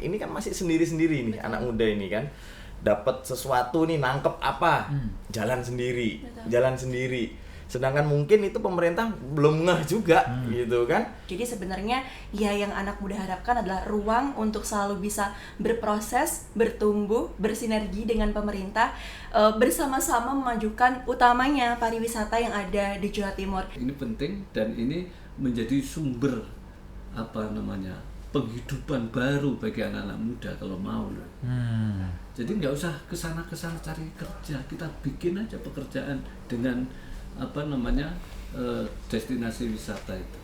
Ini kan masih sendiri-sendiri nih. Betul. Anak muda ini kan dapat sesuatu nih, nangkep apa, jalan sendiri. Sedangkan mungkin itu pemerintah belum ngeh juga, gitu kan. Jadi sebenarnya ya yang anak muda harapkan adalah ruang untuk selalu bisa berproses, bertumbuh, bersinergi dengan pemerintah, bersama-sama memajukan utamanya pariwisata yang ada di Jawa Timur. Ini penting dan ini menjadi sumber penghidupan baru bagi anak-anak muda kalau mau. Jadi nggak usah kesana cari kerja, kita bikin aja pekerjaan dengan destinasi wisata itu.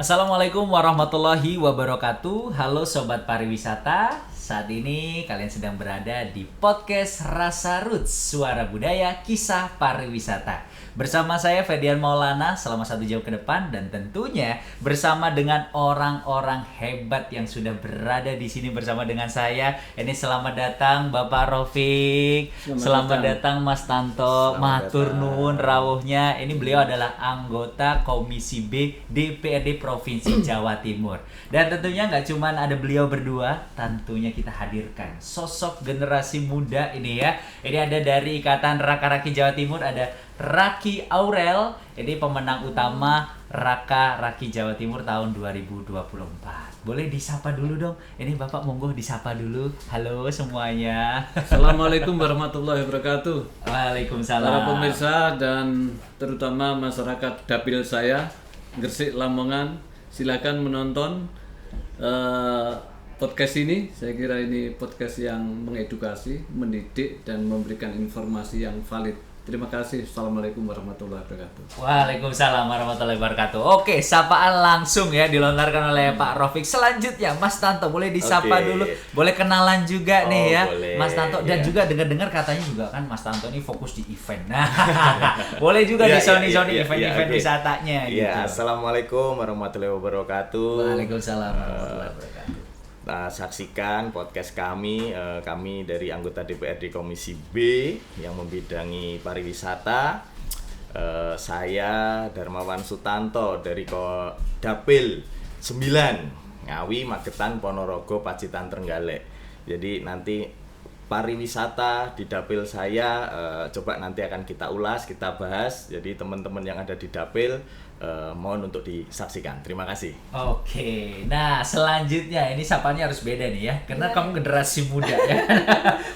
Assalamualaikum warahmatullahi wabarakatuh. Halo Sobat Pariwisata. Saat ini kalian sedang berada di podcast Rasa Roots, Suara Budaya Kisah Pariwisata. Bersama saya Ferdian Maulana selama 1 jam ke depan, dan tentunya bersama dengan orang-orang hebat yang sudah berada di sini bersama dengan saya. Ini selamat datang Bapak Rofik. Selamat datang Mas Tanto. Matur nuwun rawuhnya. Ini beliau adalah anggota Komisi B DPRD Provinsi Jawa Timur. Dan tentunya nggak cuma ada beliau berdua, tentunya kita hadirkan sosok generasi muda ini ya. Ini ada dari Ikatan Raka-Raki Jawa Timur, ada Raki Aurel. Ini pemenang utama Raka-Raki Jawa Timur tahun 2024. Boleh disapa dulu dong. Ini Bapak monggo disapa dulu. Halo semuanya. Assalamualaikum warahmatullahi wabarakatuh. Waalaikumsalam. Para pemirsa dan terutama masyarakat dapil saya Gresik Lamongan, silakan menonton podcast ini. Saya kira ini podcast yang mengedukasi, mendidik, dan memberikan informasi yang valid. Terima kasih. Assalamualaikum warahmatullahi wabarakatuh. Waalaikumsalam warahmatullahi wabarakatuh. Oke, sapaan langsung ya dilontarkan oleh Pak Rofik. Selanjutnya Mas Tanto, boleh disapa dulu. Boleh kenalan juga nih ya, boleh, Mas Tanto. Dan juga dengar-dengar katanya juga kan Mas Tanto ini fokus di event. Nah, boleh juga di zoni-zoni event-event wisatanya gitu. Assalamualaikum warahmatullahi wabarakatuh. Waalaikumsalam warahmatullahi wabarakatuh. Saksikan podcast kami dari anggota DPRD Komisi B yang membidangi pariwisata. Saya Darmawan Sutanto dari Dapil 9 Ngawi, Magetan, Ponorogo, Pacitan, Trenggalek. Jadi nanti pariwisata di dapil saya coba nanti akan kita ulas, kita bahas. Jadi teman-teman yang ada di dapil mohon untuk disaksikan. Terima kasih. Oke, nah selanjutnya ini sapanya harus beda nih ya, karena kamu generasi muda ya.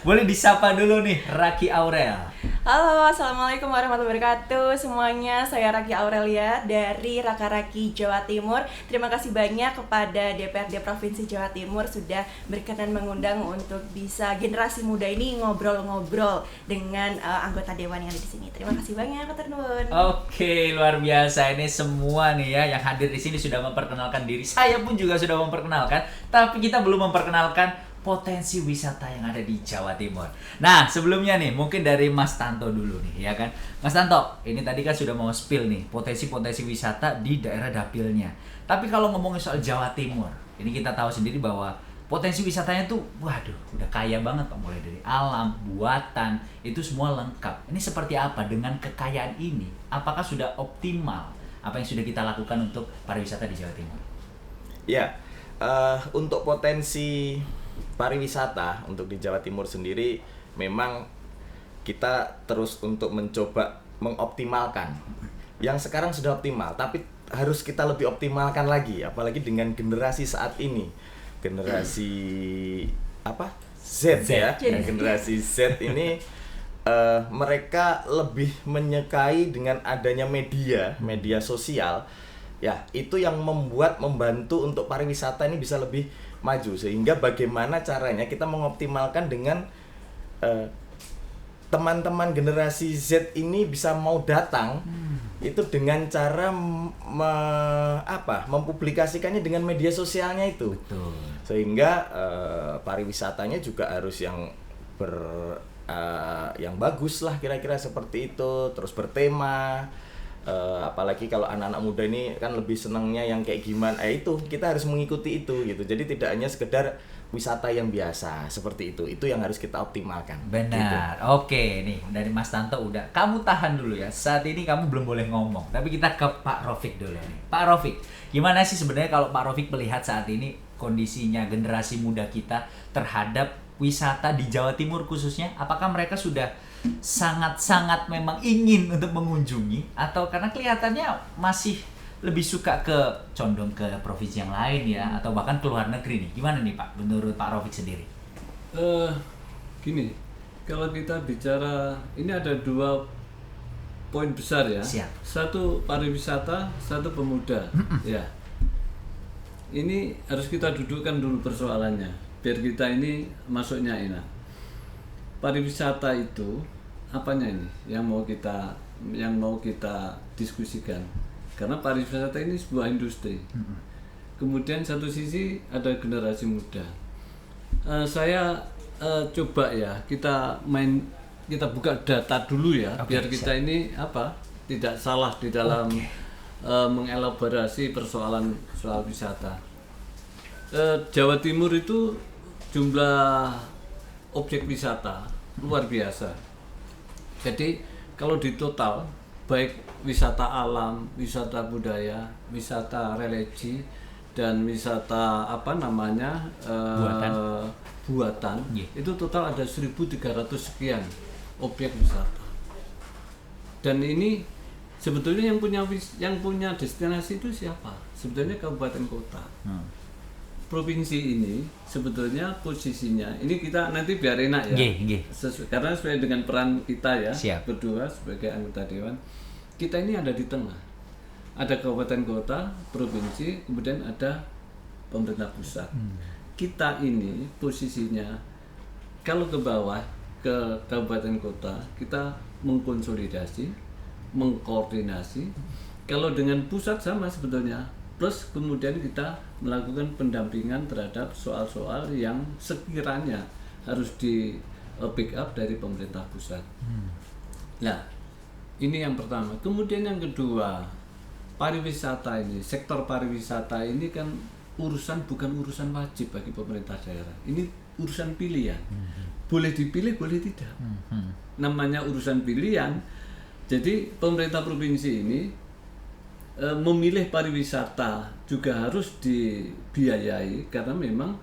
Boleh disapa dulu nih, Raki Aurel. Halo, assalamualaikum warahmatullahi wabarakatuh semuanya. Saya Raki Aurelia dari Raka-Raki Jawa Timur. Terima kasih banyak kepada DPRD Provinsi Jawa Timur sudah berkenan mengundang untuk bisa generasi muda ini ngobrol-ngobrol dengan anggota dewan yang ada di sini. Terima kasih banyak, Kak Ternun. Oke, luar biasa. Ini semua nih ya yang hadir di sini sudah memperkenalkan diri. Saya pun juga sudah memperkenalkan, tapi kita belum memperkenalkan potensi wisata yang ada di Jawa Timur. Nah, sebelumnya nih mungkin dari Mas Tanto dulu nih ya kan. Mas Tanto, ini tadi kan sudah mau spill nih potensi-potensi wisata di daerah dapilnya. Tapi kalau ngomongin soal Jawa Timur, ini kita tahu sendiri bahwa potensi wisatanya tuh waduh, udah kaya banget Pak, mulai dari alam, buatan, itu semua lengkap. Ini seperti apa dengan kekayaan ini? Apakah sudah optimal apa yang sudah kita lakukan untuk pariwisata di Jawa Timur? Ya, untuk potensi pariwisata untuk di Jawa Timur sendiri memang kita terus untuk mencoba mengoptimalkan. Yang sekarang sudah optimal, tapi harus kita lebih optimalkan lagi, apalagi dengan generasi saat ini. Generasi Z ya. Generasi Z ini mereka lebih menyukai dengan adanya media sosial. Ya, itu yang membantu untuk pariwisata ini bisa lebih maju, sehingga bagaimana caranya kita mengoptimalkan dengan teman-teman generasi Z ini bisa mau datang itu dengan cara mempublikasikannya dengan media sosialnya itu. Betul. Sehingga pariwisatanya juga harus yang bagus lah, kira-kira seperti itu, terus bertema. Apalagi kalau anak-anak muda ini kan lebih senangnya yang kayak gimana, itu kita harus mengikuti itu gitu. Jadi tidak hanya sekedar wisata yang biasa seperti itu yang harus kita optimalkan. Benar. Gitu. Oke, nih dari Mas Tanto udah. Kamu tahan dulu ya. Saat ini kamu belum boleh ngomong. Tapi kita ke Pak Rofik dulu nih. Pak Rofik, gimana sih sebenarnya kalau Pak Rofik melihat saat ini kondisinya generasi muda kita terhadap wisata di Jawa Timur khususnya? Apakah mereka sudah sangat-sangat memang ingin untuk mengunjungi, atau karena kelihatannya masih lebih suka condong ke provinsi yang lain ya, atau bahkan ke luar negeri nih? Gimana nih Pak, menurut Pak Rofik sendiri? Gini, kalau kita bicara, ini ada 2 poin besar ya. Siap. Satu pariwisata, satu pemuda. Ya, ini harus kita dudukkan dulu persoalannya, biar kita ini masuknya enak. Pariwisata itu apanya ini yang mau kita diskusikan? Karena pariwisata ini sebuah industri. Kemudian satu sisi ada generasi muda. Saya coba ya kita buka data dulu ya, biar kita ini tidak salah di dalam mengelaborasi persoalan soal wisata. Jawa Timur itu jumlah objek wisata luar biasa. Jadi kalau di total, baik wisata alam, wisata budaya, wisata religi, dan wisata buatan, itu total ada 1.300 sekian objek wisata. Dan ini sebetulnya yang punya destinasi itu siapa? Sebetulnya kabupaten kota. Provinsi ini sebetulnya posisinya, ini kita nanti biar enak ya, karena sesuai dengan peran kita ya. Siap. Berdua sebagai anggota dewan, kita ini ada di tengah, ada kabupaten kota, provinsi, kemudian ada pemerintah pusat. Kita ini posisinya kalau ke bawah, ke kabupaten kota, kita mengkonsolidasi, mengkoordinasi. Kalau dengan pusat sama sebetulnya, plus kemudian kita melakukan pendampingan terhadap soal-soal yang sekiranya harus di pick up dari pemerintah pusat. Nah, ini yang pertama. Kemudian yang kedua, pariwisata ini, sektor pariwisata ini kan bukan urusan wajib bagi pemerintah daerah. Ini urusan pilihan. Boleh dipilih, boleh tidak. Namanya urusan pilihan. Jadi pemerintah provinsi ini memilih pariwisata juga harus dibiayai, karena memang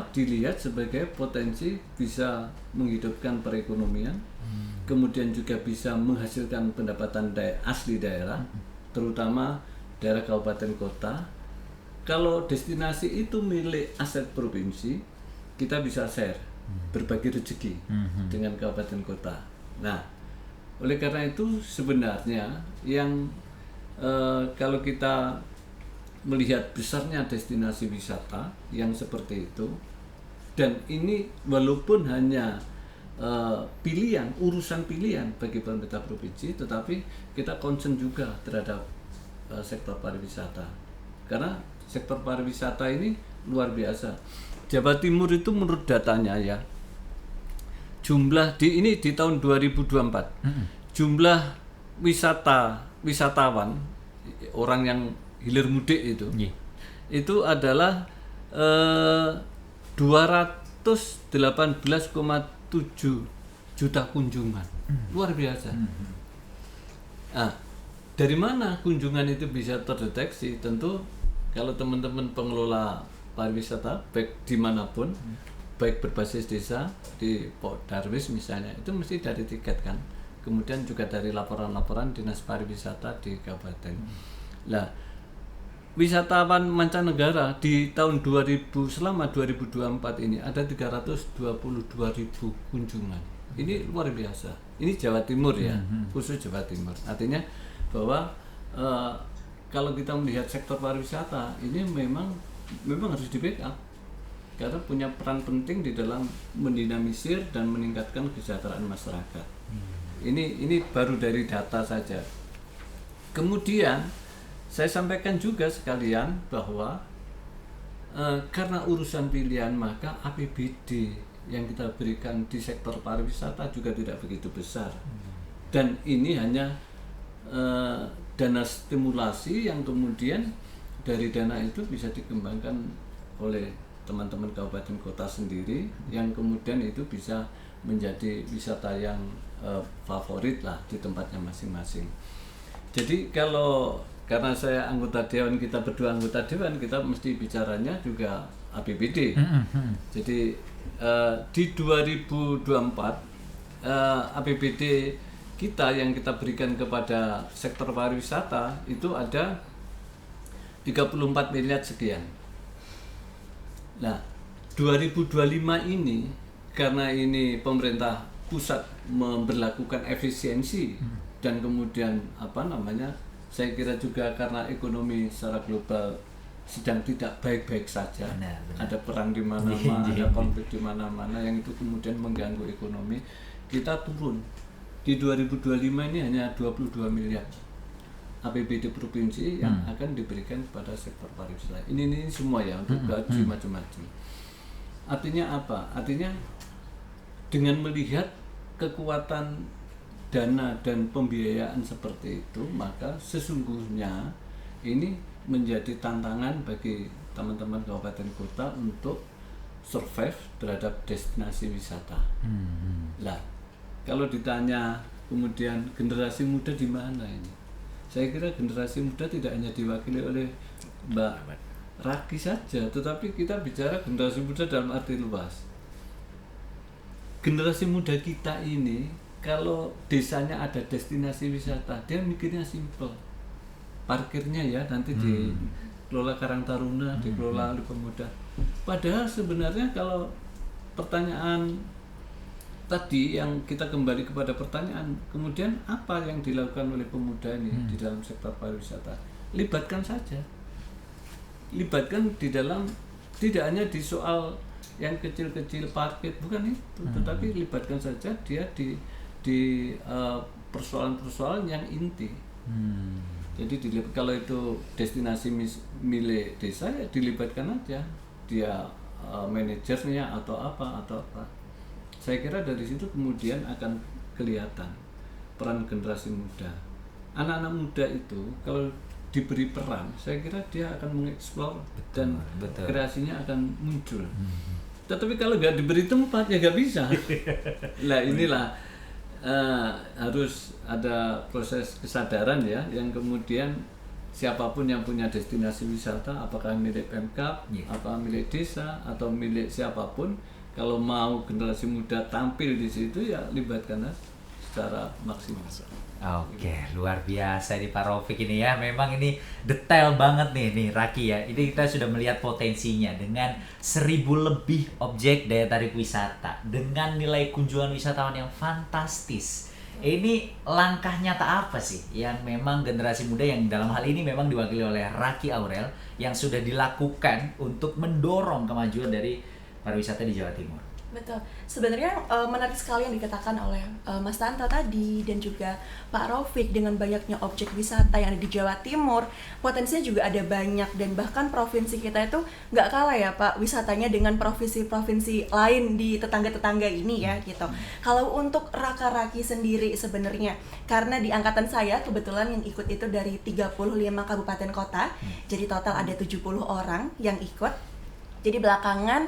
dilihat sebagai potensi bisa menghidupkan perekonomian, kemudian juga bisa menghasilkan pendapatan asli daerah, terutama daerah kabupaten kota. Kalau destinasi itu milik aset provinsi, kita bisa share, berbagi rezeki dengan kabupaten kota. Nah, oleh karena itu sebenarnya yang kalau kita melihat besarnya destinasi wisata yang seperti itu, dan ini walaupun hanya pilihan, urusan pilihan bagi pemerintah provinsi, tetapi kita concern juga terhadap sektor pariwisata, karena sektor pariwisata ini luar biasa. Jawa Timur itu menurut datanya ya, jumlah di tahun 2024 jumlah wisatawan orang yang hilir mudik itu adalah 218,7 juta kunjungan. Luar biasa. Nah, dari mana kunjungan itu bisa terdeteksi? Tentu kalau teman-teman pengelola pariwisata baik dimanapun, baik berbasis desa di Pok Darwis misalnya, itu mesti dari tiket kan, kemudian juga dari laporan-laporan dinas pariwisata di kabupaten. Nah, wisatawan mancanegara di tahun selama 2024 ini ada 322.000 kunjungan. Ini luar biasa. Ini Jawa Timur ya, khusus Jawa Timur. Artinya bahwa kalau kita melihat sektor pariwisata ini memang harus di backup, karena punya peran penting di dalam mendinamisir dan meningkatkan kesejahteraan masyarakat. Ini baru dari data saja. Kemudian saya sampaikan juga sekalian bahwa karena urusan pilihan, maka APBD yang kita berikan di sektor pariwisata juga tidak begitu besar. Dan ini hanya dana stimulasi yang kemudian dari dana itu bisa dikembangkan oleh teman-teman kabupaten kota sendiri yang kemudian itu bisa menjadi wisata yang favorit lah di tempatnya masing-masing. Jadi karena saya anggota dewan, kita berdua anggota dewan, kita mesti bicaranya juga APBD. Jadi di 2024 APBD kita yang kita berikan kepada sektor pariwisata itu ada 34 miliar sekian. Nah, 2025 ini karena ini pemerintah pusat memberlakukan efisiensi dan kemudian saya kira juga karena ekonomi secara global sedang tidak baik-baik saja. Benar. Ada perang di mana-mana, ada konflik di mana-mana yang itu kemudian mengganggu ekonomi. Kita turun. Di 2025 ini hanya 22 miliar APBD provinsi yang akan diberikan kepada sektor pariwisata. Ini semua ya untuk gaji macam-macam. Artinya apa? Artinya dengan melihat kekuatan dana dan pembiayaan seperti itu, maka sesungguhnya ini menjadi tantangan bagi teman-teman kabupaten kota untuk survive terhadap destinasi wisata. Lah, kalau ditanya kemudian generasi muda di mana ini? Saya kira generasi muda tidak hanya diwakili oleh Mbak Raki saja, tetapi kita bicara generasi muda dalam arti luas. Generasi muda kita ini, kalau desanya ada destinasi wisata, dia mikirnya simple. Parkirnya ya nanti dikelola Karang Taruna, dikelola oleh pemuda. Padahal sebenarnya kalau pertanyaan tadi yang kita kembali kepada pertanyaan, kemudian apa yang dilakukan oleh pemuda ini di dalam sektor pariwisata? Libatkan saja. Libatkan di dalam, tidak hanya di soal yang kecil-kecil parkir, bukan itu, tetapi libatkan saja dia di persoalan-persoalan yang inti. Jadi kalau itu destinasi milik desa ya dilibatkan aja, dia manajernya atau apa. Saya kira dari situ kemudian akan kelihatan peran generasi muda. Anak-anak muda itu kalau diberi peran, saya kira dia akan mengeksplor dan kreasinya akan muncul. Tetapi kalau nggak diberi tempat ya nggak bisa. Nah inilah harus ada proses kesadaran ya, yang kemudian siapapun yang punya destinasi wisata, apakah milik Pemkab, apakah milik desa atau milik siapapun, kalau mau generasi muda tampil di situ ya libatkan secara maksimal. Oke, luar biasa nih Pak Raufik ini ya. Memang ini detail banget nih Raki ya. Ini kita sudah melihat potensinya dengan 1.000 lebih objek daya tarik wisata dengan nilai kunjungan wisatawan yang fantastis. Ini langkah nyata apa sih yang memang generasi muda yang dalam hal ini memang diwakili oleh Raki Aurel yang sudah dilakukan untuk mendorong kemajuan dari pariwisata di Jawa Timur? Betul. Sebenarnya menarik sekali yang dikatakan oleh Mas Tanto tadi dan juga Pak Raufik, dengan banyaknya objek wisata yang ada di Jawa Timur, potensinya juga ada banyak, dan bahkan provinsi kita itu nggak kalah ya Pak wisatanya dengan provinsi-provinsi lain di tetangga-tetangga ini ya gitu. Kalau untuk Raka-Raki sendiri sebenarnya, karena di angkatan saya kebetulan yang ikut itu dari 35 kabupaten kota, jadi total ada 70 orang yang ikut. Jadi belakangan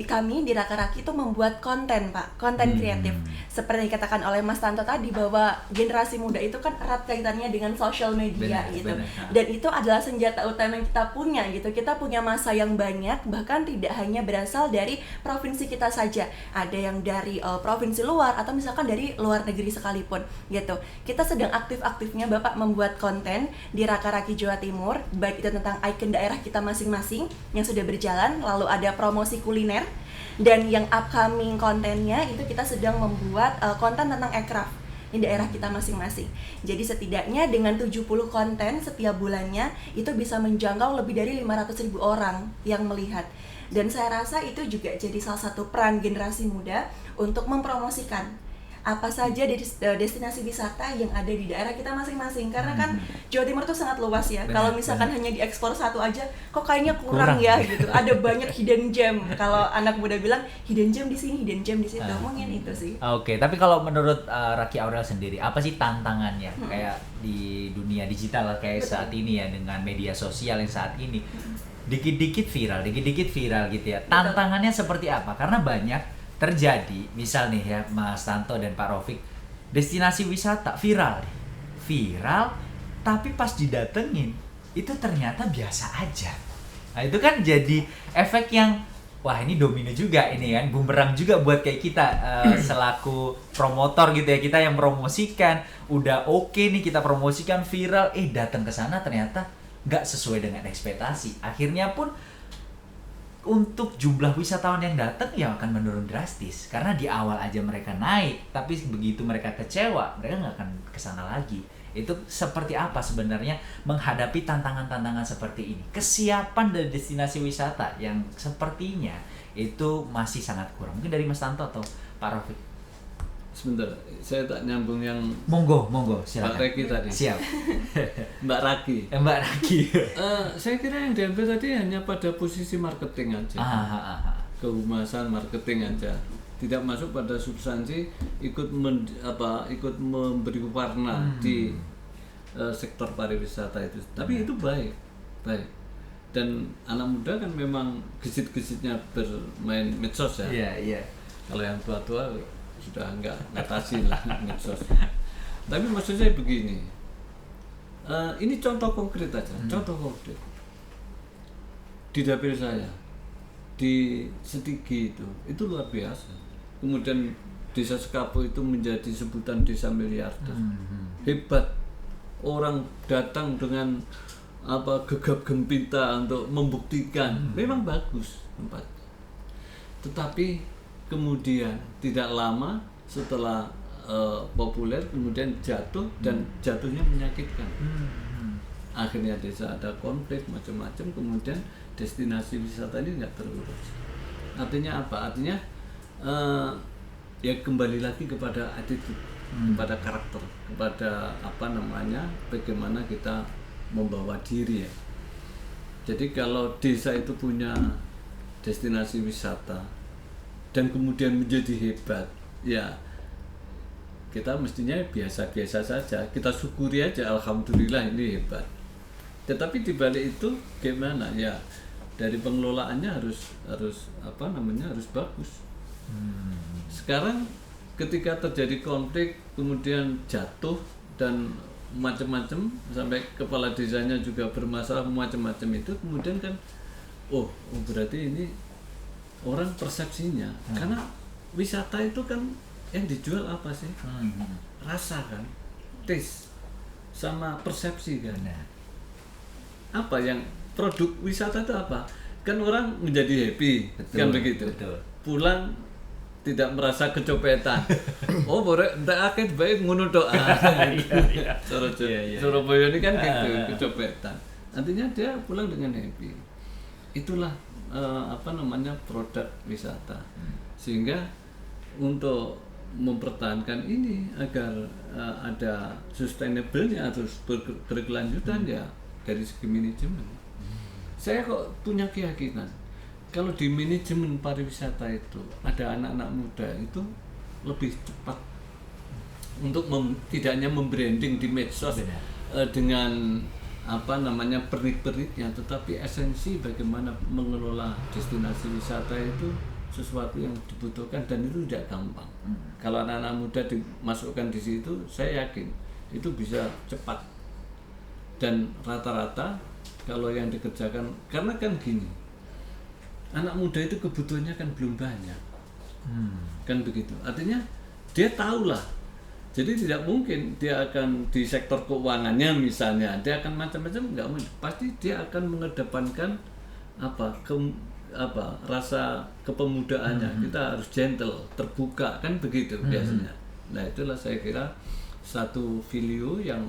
kami di Raka-Raki itu membuat konten Pak, konten kreatif. Seperti dikatakan oleh Mas Tanto tadi bahwa generasi muda itu kan erat kaitannya dengan social media gitu. Dan itu adalah senjata utama yang kita punya gitu. Kita punya massa yang banyak, bahkan tidak hanya berasal dari provinsi kita saja. Ada yang dari provinsi luar atau misalkan dari luar negeri sekalipun gitu. Kita sedang aktif-aktifnya Bapak membuat konten di Raka-Raki Jawa Timur, baik itu tentang ikon daerah kita masing-masing yang sudah berjalan, lalu ada promosi kuliner, dan yang upcoming kontennya itu kita sedang membuat konten tentang aircraft di daerah kita masing-masing. Jadi setidaknya dengan 70 konten setiap bulannya itu bisa menjangkau lebih dari 500.000 orang yang melihat. Dan saya rasa itu juga jadi salah satu peran generasi muda untuk mempromosikan apa saja destinasi wisata yang ada di daerah kita masing-masing, karena kan Jawa Timur tuh sangat luas ya. Kalau misalkan hanya diekspor satu aja kok kayaknya kurang ya gitu. Ada banyak hidden gem. Kalau anak muda bilang hidden gem di sini, hidden gem di situ. Mungkin itu sih. Oke, tapi kalau menurut Raki Aurel sendiri, apa sih tantangannya kayak di dunia digital kayak saat ini ya, dengan media sosial yang saat ini? dikit-dikit viral gitu ya. Tantangannya seperti apa? Karena banyak terjadi, misal nih ya Mas Tanto dan Pak Rafiq, destinasi wisata viral, tapi pas didatengin itu ternyata biasa aja. Nah itu kan jadi efek yang wah ini domino juga ini kan, bumerang juga buat kayak kita selaku promotor gitu ya, kita yang promosikan udah oke nih kita promosikan viral, datang ke sana ternyata nggak sesuai dengan ekspektasi. Akhirnya pun untuk jumlah wisatawan yang datang ya akan menurun drastis karena di awal aja mereka naik, tapi begitu mereka kecewa mereka nggak akan kesana lagi. Itu seperti apa sebenarnya menghadapi tantangan-tantangan seperti ini? Kesiapan dari destinasi wisata yang sepertinya itu masih sangat kurang. Mungkin dari Mas Tanto atau Pak Rafiq. Sebentar, saya tak nyambung yang Monggo, silakan. Mbak Raki tadi. Siap. Mbak Raki. Mbak Raki. Saya kira yang diambil tadi hanya pada posisi marketing aja. Kehumasan marketing aja. Tidak masuk pada substansi ikut memberi warna di sektor pariwisata itu. Tapi itu baik. Dan anak muda kan memang gesit-gesitnya bermain medsos ya. Iya. Kalau yang tua-tua sudah nggak ngatasi lah medsos. Tapi maksud saya begini, ini contoh konkret aja, contoh konkret. Di dapil saya, di Setigi itu luar biasa. Kemudian desa Sekapo itu menjadi sebutan desa miliarder. Hebat. Orang datang dengan gegap gempita untuk membuktikan memang bagus tempat. Tetapi kemudian tidak lama setelah populer kemudian jatuh dan jatuhnya menyakitkan. Akhirnya desa ada konflik macam-macam, kemudian destinasi wisata ini nggak terurus. Artinya apa? Artinya ya kembali lagi kepada attitude, kepada karakter, kepada bagaimana kita membawa diri ya. Jadi kalau desa itu punya destinasi wisata dan kemudian menjadi hebat, ya kita mestinya biasa-biasa saja, kita syukuri aja, alhamdulillah ini hebat. Tetapi di balik itu gimana ya, dari pengelolaannya harus bagus. Sekarang ketika terjadi konflik kemudian jatuh dan macam-macam sampai kepala desanya juga bermasalah macam-macam itu, kemudian kan berarti ini orang persepsinya karena wisata itu kan yang dijual apa sih? Rasa kan, taste sama persepsi kan. Apa yang produk wisata itu apa? Kan orang menjadi happy, kan begitu. Betul. Pulang tidak merasa kecopetan. Boleh entek akeh baik ngono tok. Iya. Surabaya ini kan gitu, kecopetan. Artinya dia pulang dengan happy. Itulah produk wisata. Sehingga untuk mempertahankan ini agar ada sustainable-nya atau berkelanjutan ya dari segi manajemen. Saya kok punya keyakinan kalau di manajemen pariwisata itu ada anak-anak muda itu lebih cepat untuk tidak hanya membranding di medsos dengan pernik-perniknya, tetapi esensi bagaimana mengelola destinasi wisata itu sesuatu yang dibutuhkan dan itu tidak gampang. Kalau anak-anak muda dimasukkan di situ, saya yakin itu bisa cepat. Dan rata-rata kalau yang dikerjakan, karena kan gini, anak muda itu kebutuhannya kan belum banyak, kan begitu. Artinya dia tahulah, jadi tidak mungkin dia akan di sektor keuangannya misalnya, dia akan macam-macam, nggak mungkin. Pasti dia akan mengedepankan rasa kepemudaannya. Kita harus gentle, terbuka, kan begitu biasanya. Nah itulah saya kira satu value yang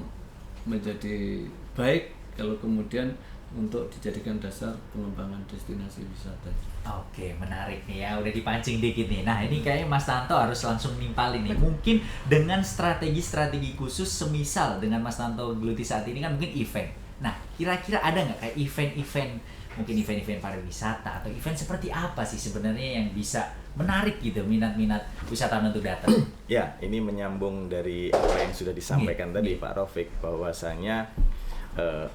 menjadi baik kalau kemudian untuk dijadikan dasar pengembangan destinasi wisata. Oke, menarik nih ya, udah dipancing dikit nih. Nah ini kayaknya Mas Tanto harus langsung nimpalin nih. Mungkin dengan strategi-strategi khusus, semisal dengan Mas Tanto geluti saat ini kan mungkin event. Nah kira-kira ada nggak kayak event-event, mungkin event-event pariwisata atau event seperti apa sih sebenarnya yang bisa menarik gitu minat-minat wisatawan untuk datang? Ya, ini menyambung dari apa yang sudah disampaikan tadi Pak Rafiq, bahwasanya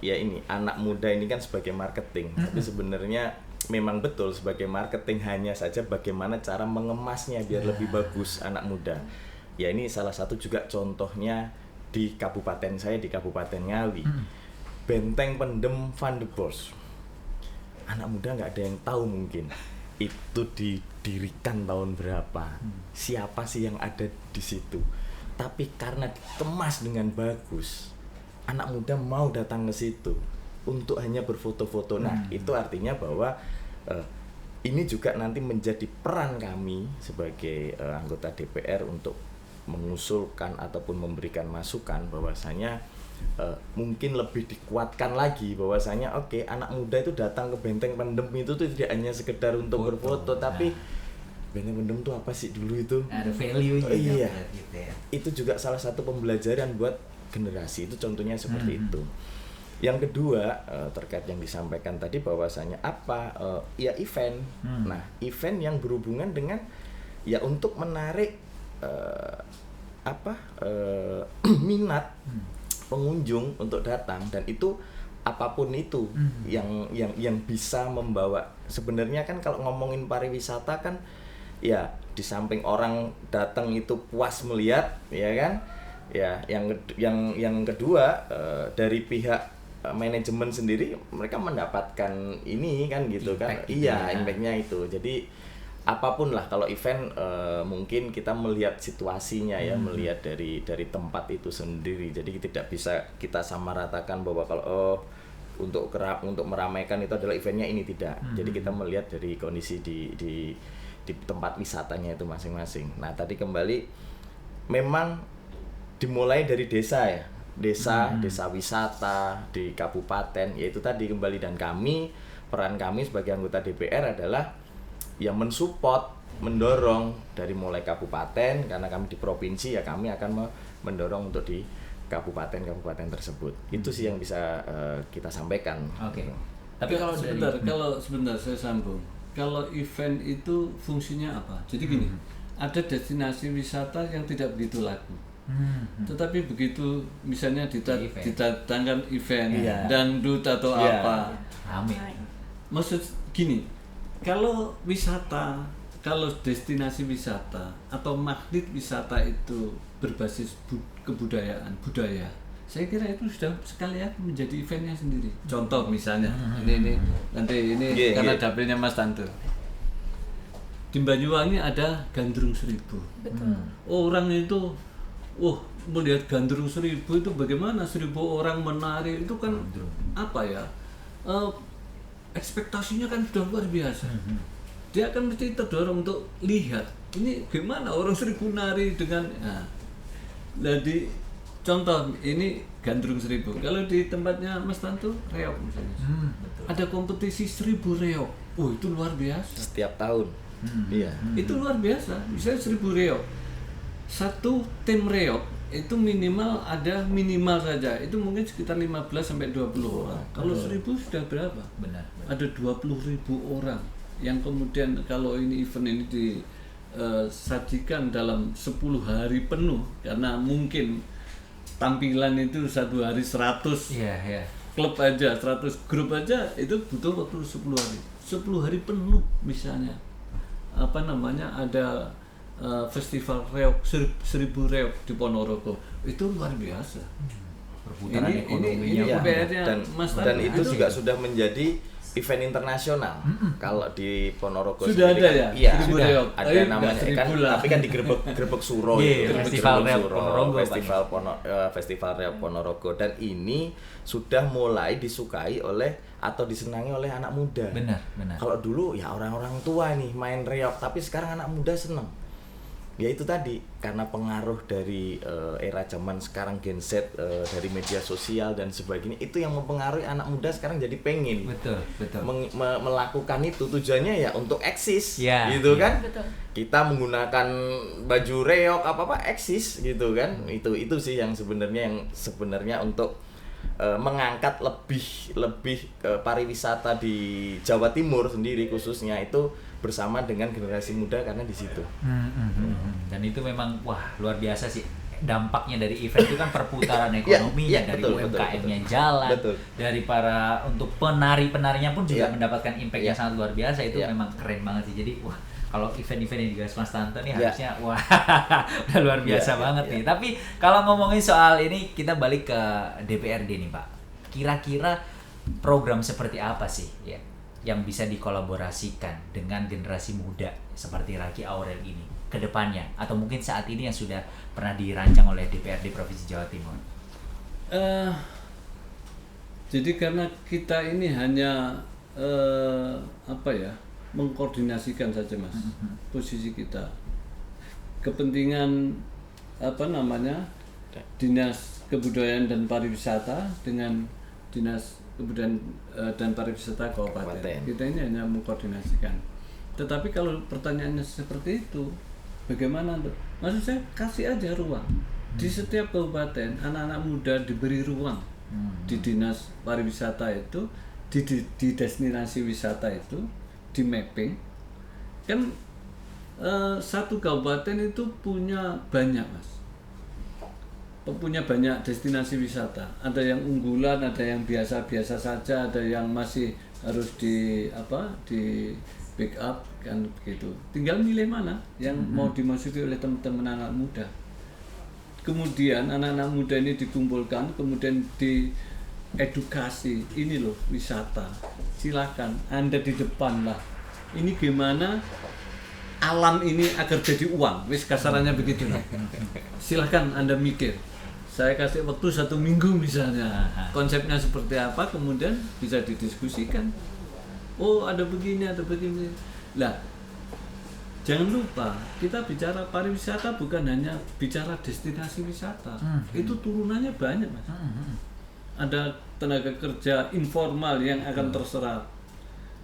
ya ini anak muda ini kan sebagai marketing, tapi sebenarnya memang betul sebagai marketing, hanya saja bagaimana cara mengemasnya biar lebih bagus anak muda. Ya ini salah satu juga contohnya di kabupaten saya, di Kabupaten Ngawi. Benteng Pendem Van de Bos. Anak muda nggak ada yang tahu mungkin itu didirikan tahun berapa, siapa sih yang ada di situ. Tapi karena dikemas dengan bagus, anak muda mau datang ke situ untuk hanya berfoto-foto. Nah, itu artinya bahwa ini juga nanti menjadi peran kami sebagai anggota DPR untuk mengusulkan ataupun memberikan masukan bahwasanya mungkin lebih dikuatkan lagi bahwasanya oke, anak muda itu datang ke Benteng Pendem itu tuh tidak hanya sekedar untuk berfoto, tapi Benteng Pendem itu apa sih dulu itu? Ada value juga. Iya. Gitu ya. Itu juga salah satu pembelajaran buat generasi, itu contohnya seperti itu. Yang kedua, terkait yang disampaikan tadi bahwasanya apa? Ya event. Nah, event yang berhubungan dengan ya untuk menarik minat pengunjung untuk datang, dan itu apapun itu yang bisa membawa. Sebenarnya kan kalau ngomongin pariwisata kan ya di samping orang datang itu puas melihat, ya kan? Ya, yang kedua dari pihak manajemen sendiri mereka mendapatkan ini kan gitu Impact kan. gitu Iya, ya. impactnya itu. Jadi apapun lah kalau event mungkin kita melihat situasinya ya, melihat dari tempat itu sendiri. Jadi tidak bisa kita samaratakan bahwa kalau untuk meramaikan itu adalah eventnya ini, tidak. Jadi kita melihat dari kondisi di tempat wisatanya itu masing-masing. Nah, tadi kembali memang dimulai dari desa ya. Desa wisata di kabupaten, yaitu tadi kembali, dan peran kami sebagai anggota DPR adalah yang mensupport, mendorong dari mulai kabupaten, karena kami di provinsi ya kami akan mendorong untuk di kabupaten tersebut. Itu sih yang bisa kita sampaikan. Oke. Tapi kalau sebentar saya sambung. Kalau event itu fungsinya apa? Jadi gini, ada destinasi wisata yang tidak begitu laku. Tetapi begitu misalnya didatangkan event dangdut atau apa, rame. maksud gini, kalau destinasi wisata atau magnet wisata itu berbasis budaya, saya kira itu sudah sekalian menjadi eventnya sendiri. Contoh misalnya, ini karena dapilnya Mas Tanto. Di Banyuwangi ada Gandrung 1000. Betul. Orang itu melihat Gandrung 1000 itu bagaimana 1000 orang menari itu kan apa ya, ekspektasinya kan sudah luar biasa. Dia akan mesti terdorong untuk lihat ini gimana orang 1000 nari dengan jadi contoh ini Gandrung 1000. Kalau di tempatnya Mas Tanto reok misalnya, ada kompetisi 1000 reok, itu luar biasa Setiap tahun. Iya. Itu luar biasa. Misalnya 1000 reok, satu tim reok itu minimal saja itu mungkin sekitar 15 sampai 20 orang. Kalau 1000 sudah berapa? Benar. Ada 20.000 orang yang kemudian kalau ini event ini disajikan dalam 10 hari penuh, karena mungkin tampilan itu satu hari 100 klub aja, 100 grup aja itu butuh waktu 10 hari. 10 hari penuh misalnya. Ada festival reok 1000 reok di Ponorogo, itu luar biasa. Perputaran ekonominya dan itu juga sudah menjadi event internasional. Kalau di Ponorogo sudah ada ya? Iya, sudah ada namanya kan, tapi kan di Grebek Suro itu. Festival Reok Ponorogo, Festival Reok Ponorogo, dan ini sudah mulai disukai atau disenangi oleh anak muda. Benar. Kalau dulu ya orang-orang tua nih main reok, tapi sekarang anak muda seneng. Ya itu tadi, karena pengaruh dari era zaman sekarang Gen Z, dari media sosial dan sebagainya, itu yang mempengaruhi anak muda sekarang jadi pengen melakukan itu. Tujuannya ya untuk eksis, gitu kan. Betul. Kita menggunakan baju reok apa eksis gitu kan. Itu sih yang sebenarnya untuk mengangkat lebih pariwisata di Jawa Timur sendiri khususnya itu bersama dengan generasi muda, karena di situ. Dan itu memang luar biasa sih dampaknya dari event itu kan perputaran ekonominya, dari UMKM-nya jalan, dari para untuk penari-penarinya pun juga mendapatkan impact yang sangat luar biasa. Itu memang keren banget sih. Jadi wah, kalau event-event yang digagas Mas Tanto nih harusnya wah udah luar biasa banget nih. Tapi kalau ngomongin soal ini, kita balik ke DPRD nih Pak. Kira-kira program seperti apa sih ya yang bisa dikolaborasikan dengan generasi muda seperti Raki Aurel ini ke depannya, atau mungkin saat ini yang sudah pernah dirancang oleh DPRD Provinsi Jawa Timur? Jadi karena kita ini hanya mengkoordinasikan saja Mas, posisi kita, kepentingan Dinas Kebudayaan dan Pariwisata dengan Dinas Kebudayaan dan Pariwisata Kabupaten. Kita ini hanya mengkoordinasikan. Tetapi kalau pertanyaannya seperti itu, bagaimana? Maksud saya kasih aja ruang. Di setiap kabupaten anak-anak muda diberi ruang. Di Dinas Pariwisata itu, di destinasi wisata itu, di mapping. Kan satu kabupaten itu punya banyak Mas. Punya banyak destinasi wisata. Ada yang unggulan, ada yang biasa-biasa saja, ada yang masih harus di backup kan begitu. Tinggal milih mana yang mau dimasuki oleh teman-teman anak muda. Kemudian anak-anak muda ini dikumpulkan, kemudian diedukasi. Ini loh wisata. Silakan Anda di depan lah. Ini gimana alam ini agar jadi uang. Wis kasarannya begitu lah. Silakan Anda mikir. Saya kasih waktu 1 minggu misalnya, konsepnya seperti apa, kemudian bisa didiskusikan. Oh ada begini, ada begini. Lah, jangan lupa kita bicara pariwisata bukan hanya bicara destinasi wisata. Itu turunannya banyak Mas. Ada tenaga kerja informal yang akan terserap.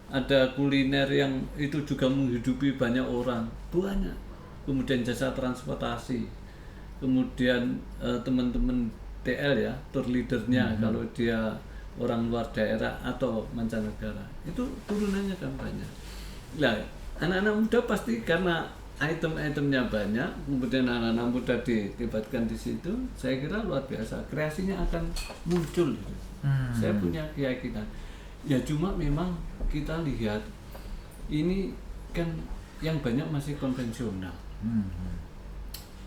Ada kuliner yang itu juga menghidupi banyak orang, banyak. Kemudian jasa transportasi. Kemudian teman-teman TL ya, tour leadernya kalau dia orang luar daerah atau mancanegara, itu turunannya kan banyak. Nah, anak-anak muda pasti karena item-itemnya banyak, kemudian anak-anak muda dilibatkan di situ, saya kira luar biasa, kreasinya akan muncul. Saya punya keyakinan. Ya cuma memang kita lihat ini kan yang banyak masih konvensional.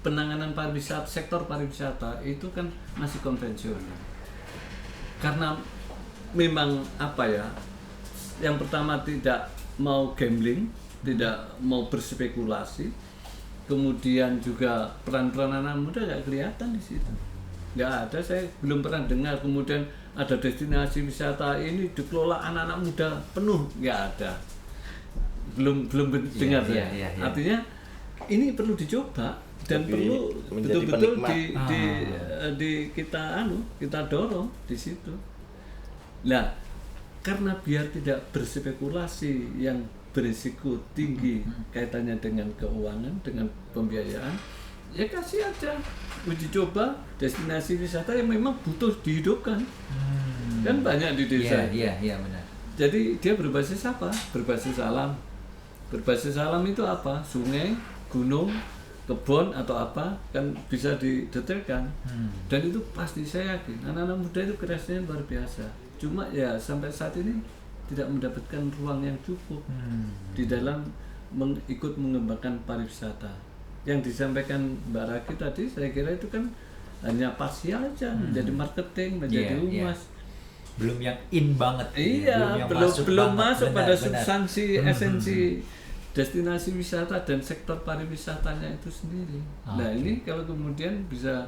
Penanganan pariwisata, sektor pariwisata itu kan masih konvensional. Karena memang yang pertama tidak mau gambling, tidak mau berspekulasi, kemudian juga peran-peran anak muda nggak kelihatan di situ. Nggak ada, saya belum pernah dengar kemudian ada destinasi wisata ini dikelola anak-anak muda penuh, nggak ada. Belum dengar ya. Artinya ini perlu dicoba. Dan perlu betul-betul kita dorong di situ. Nah, karena biar tidak berspekulasi yang berisiko tinggi kaitannya dengan keuangan, dengan pembiayaan, ya kasih aja uji coba destinasi wisata yang memang butuh dihidupkan. Kan banyak di desa. Iya, benar. Jadi dia berbasis apa? Berbasis alam. Berbasis alam itu apa? Sungai, gunung, kebun atau apa kan bisa didetailkan. Dan itu pasti saya yakin anak-anak muda itu kreasinya luar biasa. Cuma ya sampai saat ini tidak mendapatkan ruang yang cukup di dalam ikut mengembangkan pariwisata. Yang disampaikan Mbak Raki tadi saya kira itu kan hanya parsial aja, menjadi marketing, menjadi humas. Belum yang in banget. Iya, belum masuk pada substansi esensi destinasi wisata dan sektor pariwisatanya itu sendiri. Nah ini kalau kemudian bisa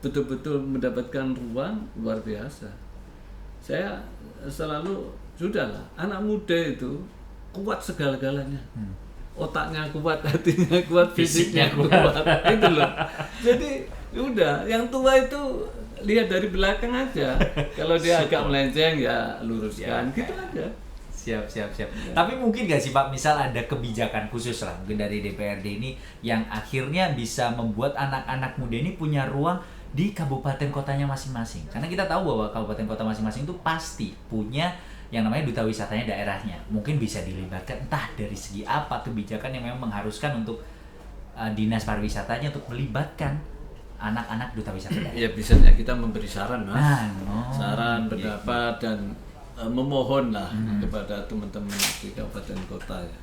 betul-betul mendapatkan ruang, luar biasa. Saya selalu sudahlah, anak muda itu kuat segala-galanya. Otaknya kuat, hatinya kuat, fisiknya kuat. Itu loh. Jadi udah, yang tua itu lihat dari belakang aja. Kalau dia agak melenceng ya luruskan, gitu aja. Siap. Tapi mungkin gak sih Pak, misal ada kebijakan khusus lah mungkin dari DPRD ini yang akhirnya bisa membuat anak-anak muda ini punya ruang di kabupaten kotanya masing-masing. Karena kita tahu bahwa kabupaten kota masing-masing itu pasti punya yang namanya duta wisatanya daerahnya. Mungkin bisa dilibatkan entah dari segi apa kebijakan yang memang mengharuskan untuk dinas pariwisatanya untuk melibatkan anak-anak duta wisata daerah? Ya bisanya kita memberi saran Mas. Saran, iya. pendapat dan memohon lah kepada teman-teman di kabupaten kota ya.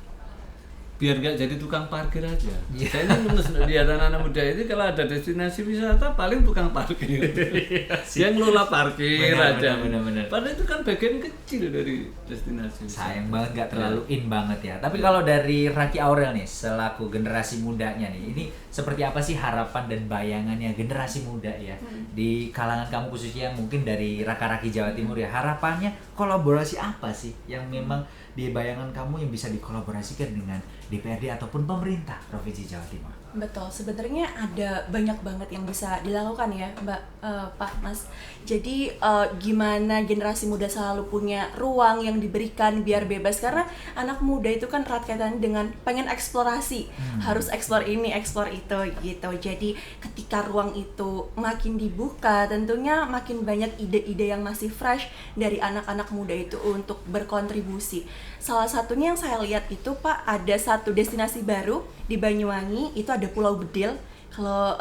Biar nggak jadi tukang parkir aja. Saya ini lihat anak-anak muda itu kalau ada destinasi wisata paling tukang parkir. Dia ngelola parkir aja. Bener. Padahal itu kan bagian kecil dari destinasi wisata. Sayang banget nggak terlalu in banget ya. Tapi kalau dari Raki Aurel nih, selaku generasi mudanya nih, ini seperti apa sih harapan dan bayangannya generasi muda ya di kalangan kamu khususnya mungkin dari Raka-Raki Jawa Timur ya, harapannya kolaborasi apa sih yang memang di bayangan kamu yang bisa dikolaborasikan dengan DPRD ataupun pemerintah Provinsi Jawa Timur? Betul, sebenarnya ada banyak banget yang bisa dilakukan ya Pak Mas. Jadi gimana generasi muda selalu punya ruang yang diberikan biar bebas, karena anak muda itu kan erat kaitannya dengan pengen eksplorasi, harus eksplor ini, eksplor itu gitu. Jadi ketika ruang itu makin dibuka, tentunya makin banyak ide-ide yang masih fresh dari anak-anak muda itu untuk berkontribusi. Salah satunya yang saya lihat itu Pak, ada satu destinasi baru di Banyuwangi, itu ada Pulau Bedil. Kalau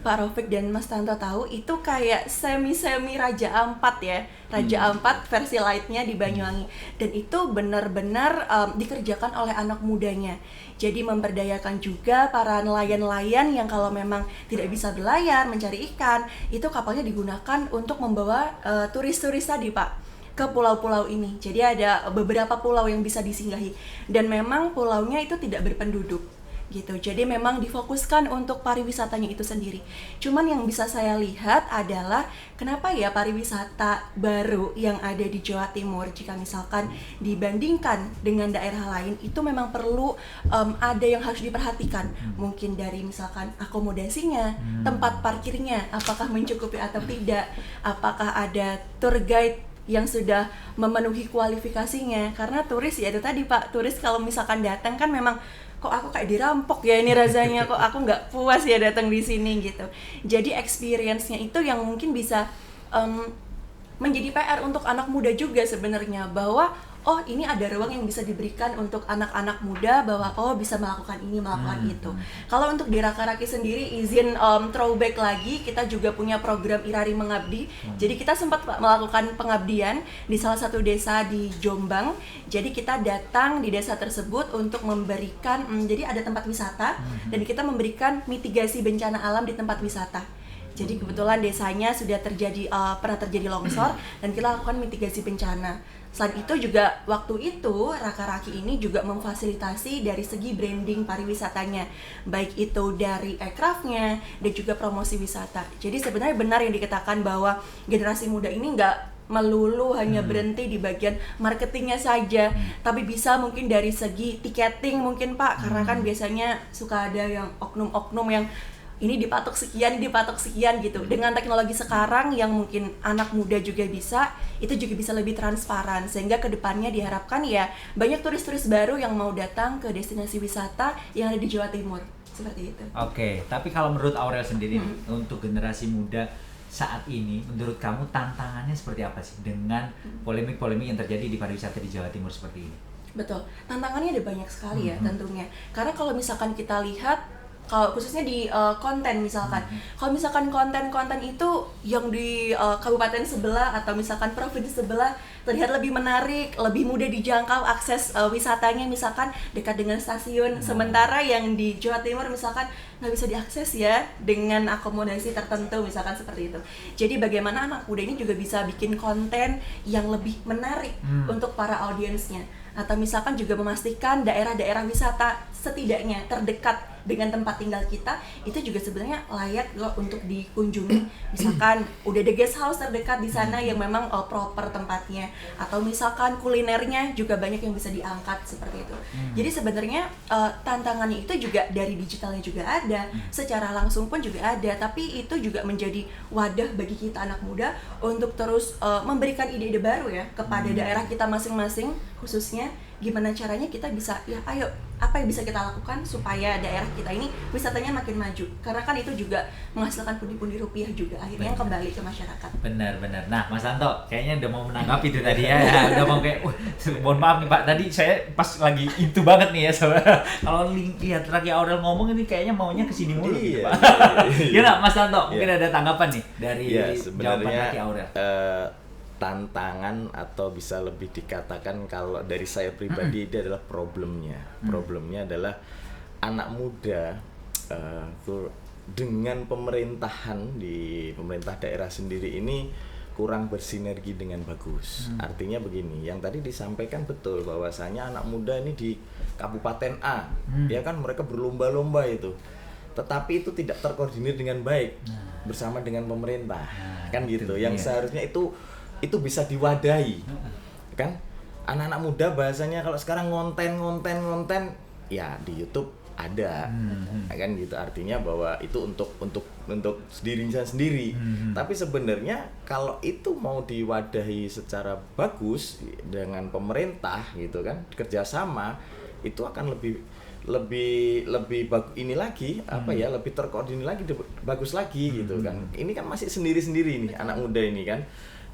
Pak Raufik dan Mas Tanto tahu, itu kayak semi-semi Raja Ampat ya, Raja Ampat versi lightnya di Banyuwangi. Dan itu benar-benar dikerjakan oleh anak mudanya. Jadi memberdayakan juga para nelayan-nelayan yang kalau memang tidak bisa berlayar mencari ikan, itu kapalnya digunakan untuk membawa turis-turis tadi Pak ke pulau-pulau ini. Jadi ada beberapa pulau yang bisa disinggahi, dan memang pulaunya itu tidak berpenduduk gitu. Jadi memang difokuskan untuk pariwisatanya itu sendiri. Cuman yang bisa saya lihat adalah kenapa ya pariwisata baru yang ada di Jawa Timur, jika misalkan dibandingkan dengan daerah lain, itu memang perlu ada yang harus diperhatikan. Mungkin dari misalkan akomodasinya, tempat parkirnya, apakah mencukupi atau tidak, apakah ada tour guide yang sudah memenuhi kualifikasinya. Karena turis ya itu tadi Pak, turis kalau misalkan datang kan memang kok aku kayak dirampok ya ini rasanya, kok aku nggak puas ya datang di sini gitu. Jadi experience-nya itu yang mungkin bisa menjadi PR untuk anak muda juga sebenarnya, bahwa oh ini ada ruang yang bisa diberikan untuk anak-anak muda, bahwa oh bisa melakukan ini, melakukan itu. Kalau untuk di Raka-Raki sendiri, izin throwback lagi, kita juga punya program Irari Mengabdi. Jadi kita sempat melakukan pengabdian di salah satu desa di Jombang. Jadi kita datang di desa tersebut untuk memberikan, jadi ada tempat wisata, dan kita memberikan mitigasi bencana alam di tempat wisata. Jadi kebetulan desanya sudah pernah terjadi longsor, dan kita lakukan mitigasi bencana. Selain itu juga waktu itu Raka-Raki ini juga memfasilitasi dari segi branding pariwisatanya, baik itu dari aircraftnya dan juga promosi wisata. Jadi sebenarnya benar yang dikatakan bahwa generasi muda ini nggak melulu hanya berhenti di bagian marketingnya saja, tapi bisa mungkin dari segi tiketing mungkin Pak, karena kan biasanya suka ada yang oknum-oknum yang ini dipatok sekian gitu. Dengan teknologi sekarang yang mungkin anak muda juga bisa, itu juga bisa lebih transparan, sehingga kedepannya diharapkan ya banyak turis-turis baru yang mau datang ke destinasi wisata yang ada di Jawa Timur, seperti itu. Oke, tapi kalau menurut Aurel sendiri nih, untuk generasi muda saat ini, menurut kamu tantangannya seperti apa sih dengan polemik-polemik yang terjadi di pariwisata di Jawa Timur seperti ini? Betul, tantangannya ada banyak sekali ya tentunya. Karena kalau misalkan kita lihat, kalau khususnya di konten misalkan, kalau misalkan konten-konten itu yang di kabupaten sebelah atau misalkan provinsi sebelah terlihat lebih menarik, lebih mudah dijangkau, akses wisatanya misalkan dekat dengan stasiun, sementara yang di Jawa Timur misalkan nggak bisa diakses ya dengan akomodasi tertentu misalkan seperti itu. Jadi bagaimana anak muda ini juga bisa bikin konten yang lebih menarik untuk para audiensnya, atau misalkan juga memastikan daerah-daerah wisata setidaknya terdekat dengan tempat tinggal kita itu juga sebenarnya layak loh untuk dikunjungi. Misalkan udah ada guest house terdekat di sana yang memang proper tempatnya, atau misalkan kulinernya juga banyak yang bisa diangkat seperti itu. Jadi sebenarnya tantangannya itu juga dari digitalnya juga ada, secara langsung pun juga ada, tapi itu juga menjadi wadah bagi kita anak muda untuk terus memberikan ide-ide baru ya kepada daerah kita masing-masing, khususnya gimana caranya kita bisa ya ayo apa yang bisa kita lakukan supaya daerah kita ini wisatanya makin maju, karena kan itu juga menghasilkan pundi-pundi rupiah juga akhirnya yang kembali ke masyarakat. Benar. Nah, Mas Anto kayaknya udah mau menanggapi itu tadi ya. Udah mau kayak, mohon maaf nih Pak, tadi saya pas lagi itu banget nih ya. Kalau lihat Raki Aurel ngomong ini kayaknya maunya kesini mulu gitu, Pak. Gimana Mas Anto? Mungkin ada tanggapan nih dari jawaban Raki Aurel. Tantangan atau bisa lebih dikatakan kalau dari saya pribadi itu adalah problemnya. Problemnya adalah anak muda dengan pemerintahan di pemerintah daerah sendiri ini kurang bersinergi dengan bagus. Artinya begini, yang tadi disampaikan betul bahwasanya anak muda ini di Kabupaten A, ya kan mereka berlomba-lomba itu. Tetapi itu tidak terkoordinir dengan baik bersama dengan pemerintah. Kan gitu. Yang seharusnya itu bisa diwadahi. Kan anak-anak muda bahasanya kalau sekarang konten ya di YouTube ada. Kan gitu, artinya bahwa itu untuk dirinya sendiri. Tapi sebenarnya kalau itu mau diwadahi secara bagus dengan pemerintah gitu kan, kerjasama, itu akan lebih ini lagi lebih terkoordinir lagi, bagus lagi gitu kan. Ini kan masih sendiri-sendiri nih anak muda ini kan,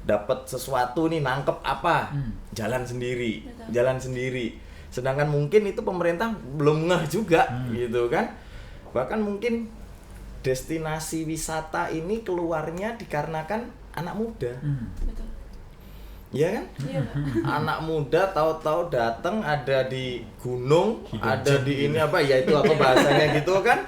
dapat sesuatu nih, nangkep apa, jalan sendiri. Sedangkan mungkin itu pemerintah belum ngeh juga gitu kan. Bahkan mungkin destinasi wisata ini keluarnya dikarenakan anak muda. Betul. Ya kan? Anak muda tahu-tahu datang ada di gunung, ada di ini ya itu apa bahasanya gitu kan.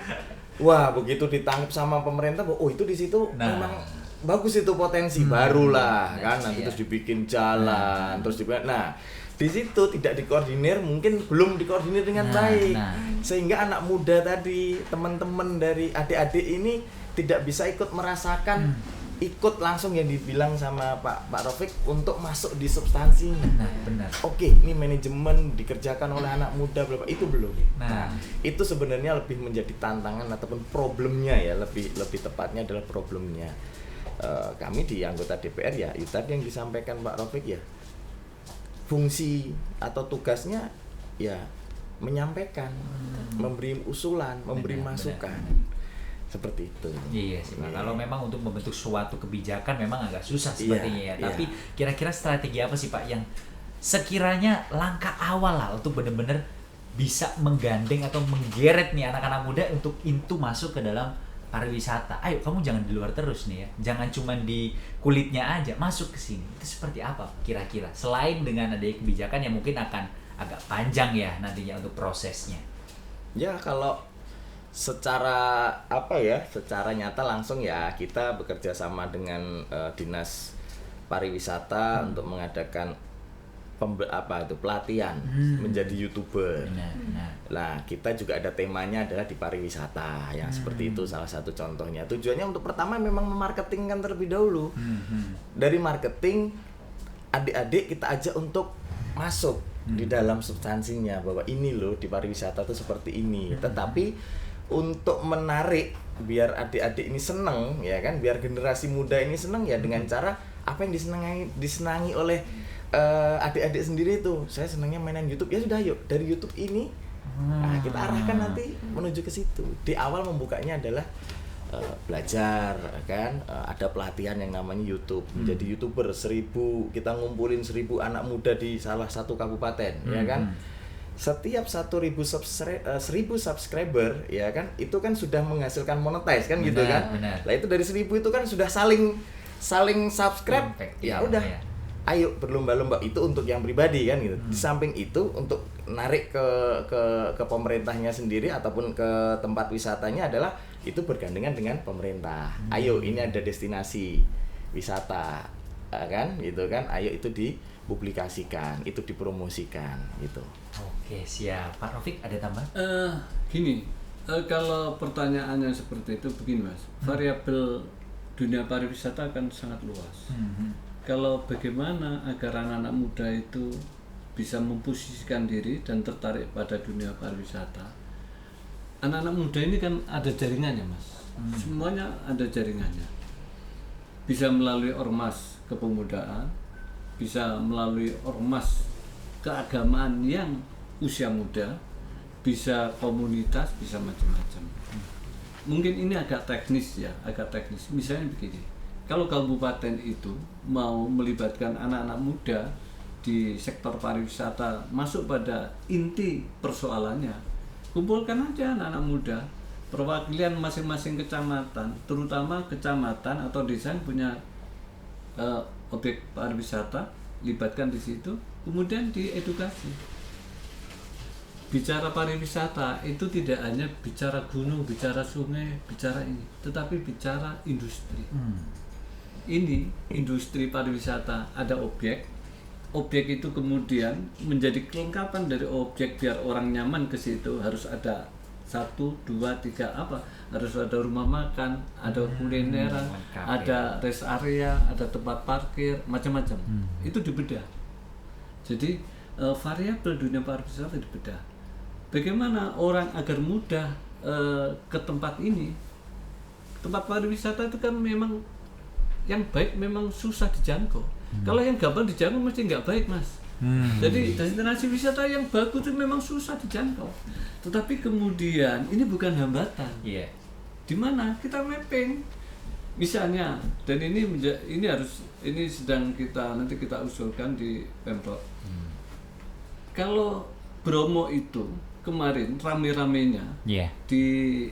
Wah, begitu ditangkap sama pemerintah, oh itu di situ memang bagus, itu potensi barulah kan, nanti terus dibikin jalan, terus dibikin. Nah, di situ tidak dikoordinir, mungkin belum dikoordinir dengan baik. Sehingga anak muda tadi, teman-teman dari adik-adik ini tidak bisa ikut merasakan, ikut langsung yang dibilang sama Pak Rafiq untuk masuk di substansinya. Benar. Oke, ini manajemen dikerjakan oleh anak muda berapa, itu belum. Nah, itu sebenarnya lebih menjadi tantangan ataupun problemnya ya, lebih tepatnya adalah problemnya. Kami di anggota DPR ya, itu tadi yang disampaikan Pak Rafiq ya, fungsi atau tugasnya ya menyampaikan, memberi usulan, memberi masukan. Seperti itu. Iya sih Pak. Kalau memang untuk membentuk suatu kebijakan memang agak susah sepertinya ya. Tapi kira-kira strategi apa sih Pak yang sekiranya langkah awal lah untuk benar-benar bisa menggandeng atau menggeret nih anak-anak muda untuk masuk ke dalam pariwisata. Ayo kamu jangan di luar terus nih ya. Jangan cuma di kulitnya aja, masuk ke sini. Itu seperti apa kira-kira? Selain dengan adanya kebijakan yang mungkin akan agak panjang ya nantinya untuk prosesnya. Ya kalau secara secara nyata langsung ya kita bekerja sama dengan Dinas Pariwisata untuk mengadakan pelatihan menjadi YouTuber. Nah, kita juga ada temanya adalah di pariwisata yang seperti itu, salah satu contohnya. Tujuannya untuk pertama memang memarketingkan terlebih dahulu. Dari marketing, adik-adik kita ajak untuk masuk di dalam substansinya bahwa ini loh di pariwisata tuh seperti ini. Tetapi untuk menarik biar adik-adik ini seneng ya kan, biar generasi muda ini seneng ya dengan cara apa yang disenangi oleh adik-adik sendiri itu. Saya senangnya mainan YouTube, ya sudah yuk dari YouTube ini kita arahkan nanti menuju ke situ. Di awal membukanya adalah belajar kan, ada pelatihan yang namanya YouTube, menjadi YouTuber 1000, kita ngumpulin 1000 anak muda di salah satu kabupaten ya kan. Setiap 1000 subscriber ya kan, itu kan sudah menghasilkan monetize kan, gitu kan. Lah itu dari 1000 itu kan sudah saling subscribe. Ya udah. Ayo berlomba-lomba, itu untuk yang pribadi kan gitu. Di samping itu untuk narik ke pemerintahnya sendiri ataupun ke tempat wisatanya adalah itu bergandengan dengan pemerintah. Ayo ini ada destinasi wisata kan gitu kan. Ayo itu dipublikasikan, itu dipromosikan gitu. Oke, siap. Pak Rafiq ada tambahan? Gini, kalau pertanyaannya seperti itu begini Mas, variabel dunia pariwisata kan sangat luas. Kalau bagaimana agar anak-anak muda itu bisa memposisikan diri dan tertarik pada dunia pariwisata. Anak-anak muda ini kan ada jaringannya Mas, semuanya ada jaringannya. Bisa melalui ormas kepemudaan, bisa melalui ormas keagamaan yang usia muda, bisa komunitas, bisa macam-macam. Mungkin ini agak teknis ya, agak teknis. Misalnya begini, kalau kabupaten itu mau melibatkan anak-anak muda di sektor pariwisata masuk pada inti persoalannya, kumpulkan aja anak-anak muda, perwakilan masing-masing kecamatan, terutama kecamatan atau desa yang punya objek pariwisata, libatkan di situ, kemudian diedukasi. Bicara pariwisata itu tidak hanya bicara gunung, bicara sungai, bicara ini, tetapi bicara industri. Ini industri pariwisata, ada objek itu kemudian menjadi kelengkapan dari objek biar orang nyaman ke situ. Harus ada 1, 2, 3 apa? Harus ada rumah makan, ada kulineran, ada rest area, ada tempat parkir, macam-macam. Itu dibedah. Jadi variabel dunia pariwisata dibedah. Bagaimana orang agar mudah ke tempat ini? Tempat pariwisata itu kan memang yang baik memang susah dijangkau. Kalau yang gampang dijangkau mesti nggak baik, Mas. Jadi destinasi wisata yang bagus itu memang susah dijangkau. Tetapi kemudian ini bukan hambatan. Iya. Di mana kita mapping misalnya, dan ini sedang nanti kita usulkan di Pemprov. Kalau Bromo itu kemarin rame-ramenya di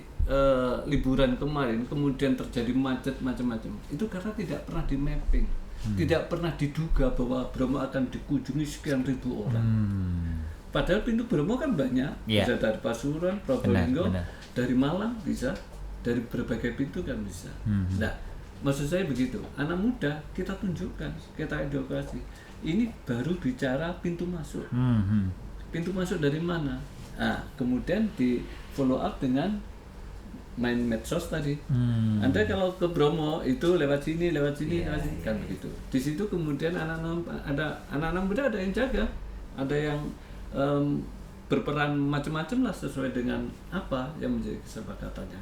liburan kemarin, kemudian terjadi macet macam-macam, itu karena tidak pernah di mapping, tidak pernah diduga bahwa Bromo akan dikunjungi sekian ribu orang. Padahal pintu Bromo kan banyak, bisa dari Pasuruan, Probolinggo, dari Malang bisa, dari berbagai pintu kan bisa. Nah, maksud saya begitu, anak muda kita tunjukkan, kita edukasi. Ini baru bicara pintu masuk. Pintu masuk dari mana? Nah, kemudian di follow up dengan main medsos tadi. Anda kalau ke Bromo itu lewat sini, kan begitu. Di situ kemudian anak-anak muda ada yang jaga, ada yang berperan macam-macam lah sesuai dengan apa yang menjadi kesepakatannya.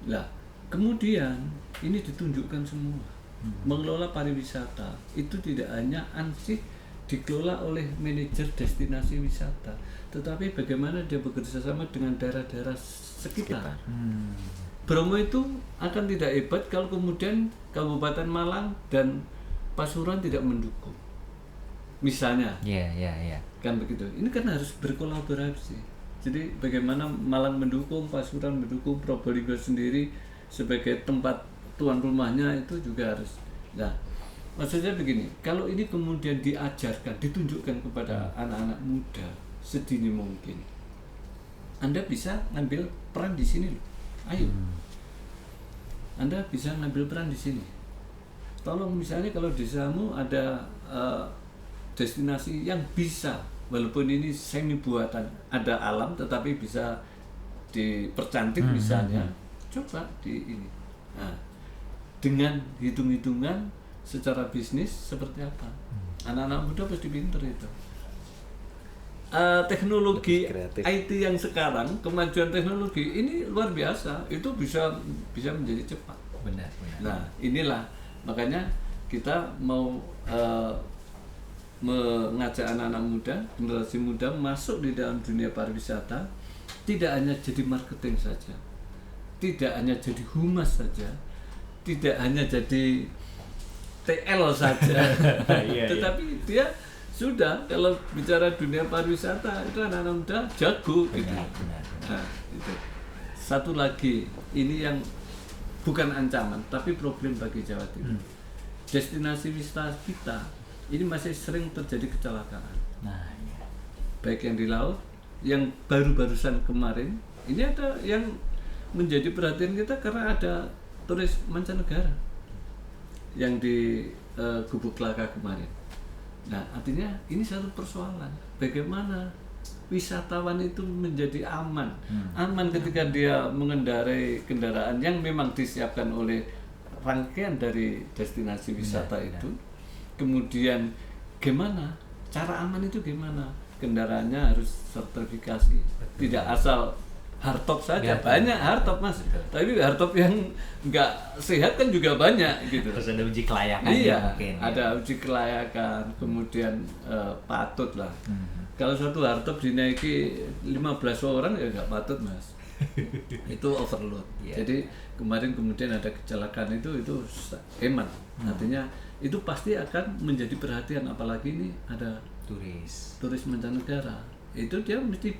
Nah, kemudian ini ditunjukkan semua. Mengelola pariwisata itu tidak hanya ansih dikelola oleh manajer destinasi wisata, tetapi bagaimana dia bekerja sama dengan daerah-daerah sekitar. Bromo itu akan tidak hebat kalau kemudian Kabupaten Malang dan Pasuruan tidak mendukung. Misalnya, kan begitu. Ini kan harus berkolaborasi. Jadi bagaimana Malang mendukung, Pasuruan mendukung, Probolinggo sendiri sebagai tempat tuan rumahnya itu juga harus. Nah, maksudnya begini, kalau ini kemudian diajarkan, ditunjukkan kepada anak-anak muda sedini mungkin, Anda bisa ngambil peran di sini loh. Ayo, Anda bisa ngambil peran di sini. Tolong misalnya kalau desamu ada destinasi yang bisa, walaupun ini semi buatan, ada alam tetapi bisa dipercantik misalnya, coba di ini. Nah, dengan hitung-hitungan secara bisnis seperti apa? Anak-anak muda pasti pinter itu. Teknologi IT yang sekarang, kemajuan teknologi ini luar biasa, itu bisa menjadi cepat. Benar. Nah, inilah makanya kita mau mengajak anak-anak muda, generasi muda masuk di dalam dunia pariwisata, tidak hanya jadi marketing saja, tidak hanya jadi humas saja, tidak hanya jadi TL saja, tetapi dia sudah kalau bicara dunia pariwisata itu anak-anak muda jago gitu. Nah, itu. Satu lagi, ini yang bukan ancaman tapi problem bagi Jawa Timur. Destinasi wisata kita ini masih sering terjadi kecelakaan. Baik yang di laut, yang baru-barusan kemarin, ini ada yang menjadi perhatian kita karena ada turis mancanegara yang di Gubuk Laka kemarin. Nah, artinya ini satu persoalan. Bagaimana wisatawan itu menjadi aman ketika dia mengendarai kendaraan yang memang disiapkan oleh rangkaian dari destinasi wisata itu. Kemudian gimana cara aman itu, gimana kendaraannya harus sertifikasi, tidak asal hardtop saja. Banyak hardtop, Mas, tapi hardtop yang nggak sehat kan juga banyak gitu. Terus ada uji kelayakan. Iya, mungkin, ada uji kelayakan, kemudian patut lah. Kalau satu hardtop dinaiki 15 orang ya nggak patut Mas. Itu overload. Jadi kemarin kemudian ada kecelakaan itu hemat. Artinya itu pasti akan menjadi perhatian, apalagi ini ada turis mancanegara. Itu dia mesti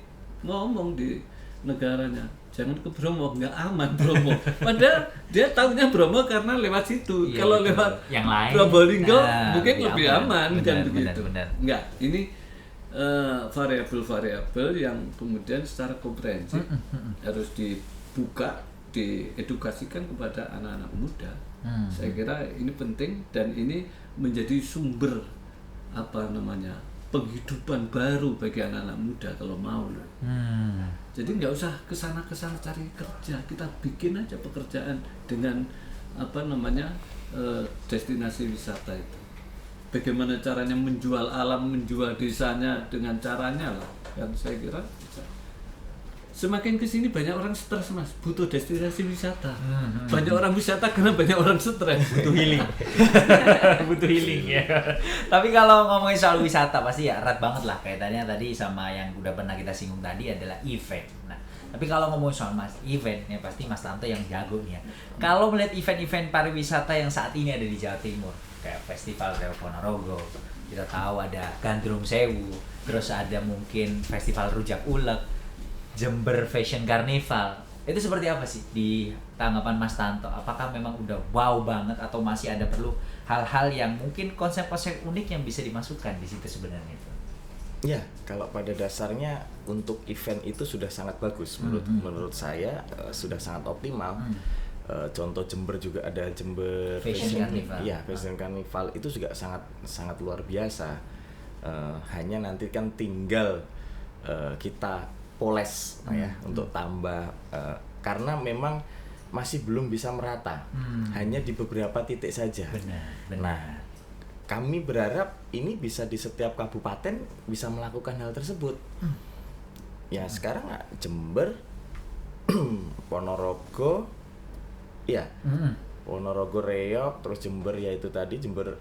ngomong di negaranya, jangan ke Bromo, nggak aman Bromo. Padahal dia tahunya Bromo karena lewat situ. Kalau lewat yang lain, Probolinggo mungkin lebih aman kan begitu. Benar. Enggak, ini variabel-variabel yang kemudian secara komprehensif harus dibuka, diedukasikan kepada anak-anak muda. Saya kira ini penting dan ini menjadi sumber penghidupan baru bagi anak-anak muda kalau mau. Jadi nggak usah kesana cari kerja, kita bikin aja pekerjaan dengan destinasi wisata itu. Bagaimana caranya menjual alam, menjual desanya dengan caranya lah. Dan saya kira semakin kesini banyak orang stres Mas, butuh destinasi wisata. Banyak orang wisata karena banyak orang stres, butuh healing. Butuh healing ya. Tapi kalau ngomongin soal wisata pasti ya erat banget lah kaitannya tadi sama yang udah pernah kita singgung tadi adalah event. Nah, tapi kalau ngomongin soal event ya pasti Mas Tanto yang jago nih ya. Kalau melihat event-event pariwisata yang saat ini ada di Jawa Timur, kayak Festival Reok Ponorogo, kita tahu ada Gandrung Sewu, terus ada mungkin Festival Rujak Ulek, Jember Fashion Carnival. Itu seperti apa sih di tanggapan Mas Tanto? Apakah memang udah wow banget atau masih ada perlu hal-hal yang mungkin konsep-konsep unik yang bisa dimasukkan di situ sebenarnya itu? Ya, kalau pada dasarnya untuk event itu sudah sangat bagus menurut saya, sudah sangat optimal. Contoh Jember juga ada Jember Fashion Carnival. Iya, Fashion Carnival itu juga sangat luar biasa. Hanya nanti kan tinggal kita poles ya untuk tambah karena memang masih belum bisa merata, hanya di beberapa titik saja. Benar. Nah, kami berharap ini bisa di setiap kabupaten bisa melakukan hal tersebut. Ya sekarang Jember, Ponorogo, ya Ponorogo Reok, terus Jember ya itu tadi Jember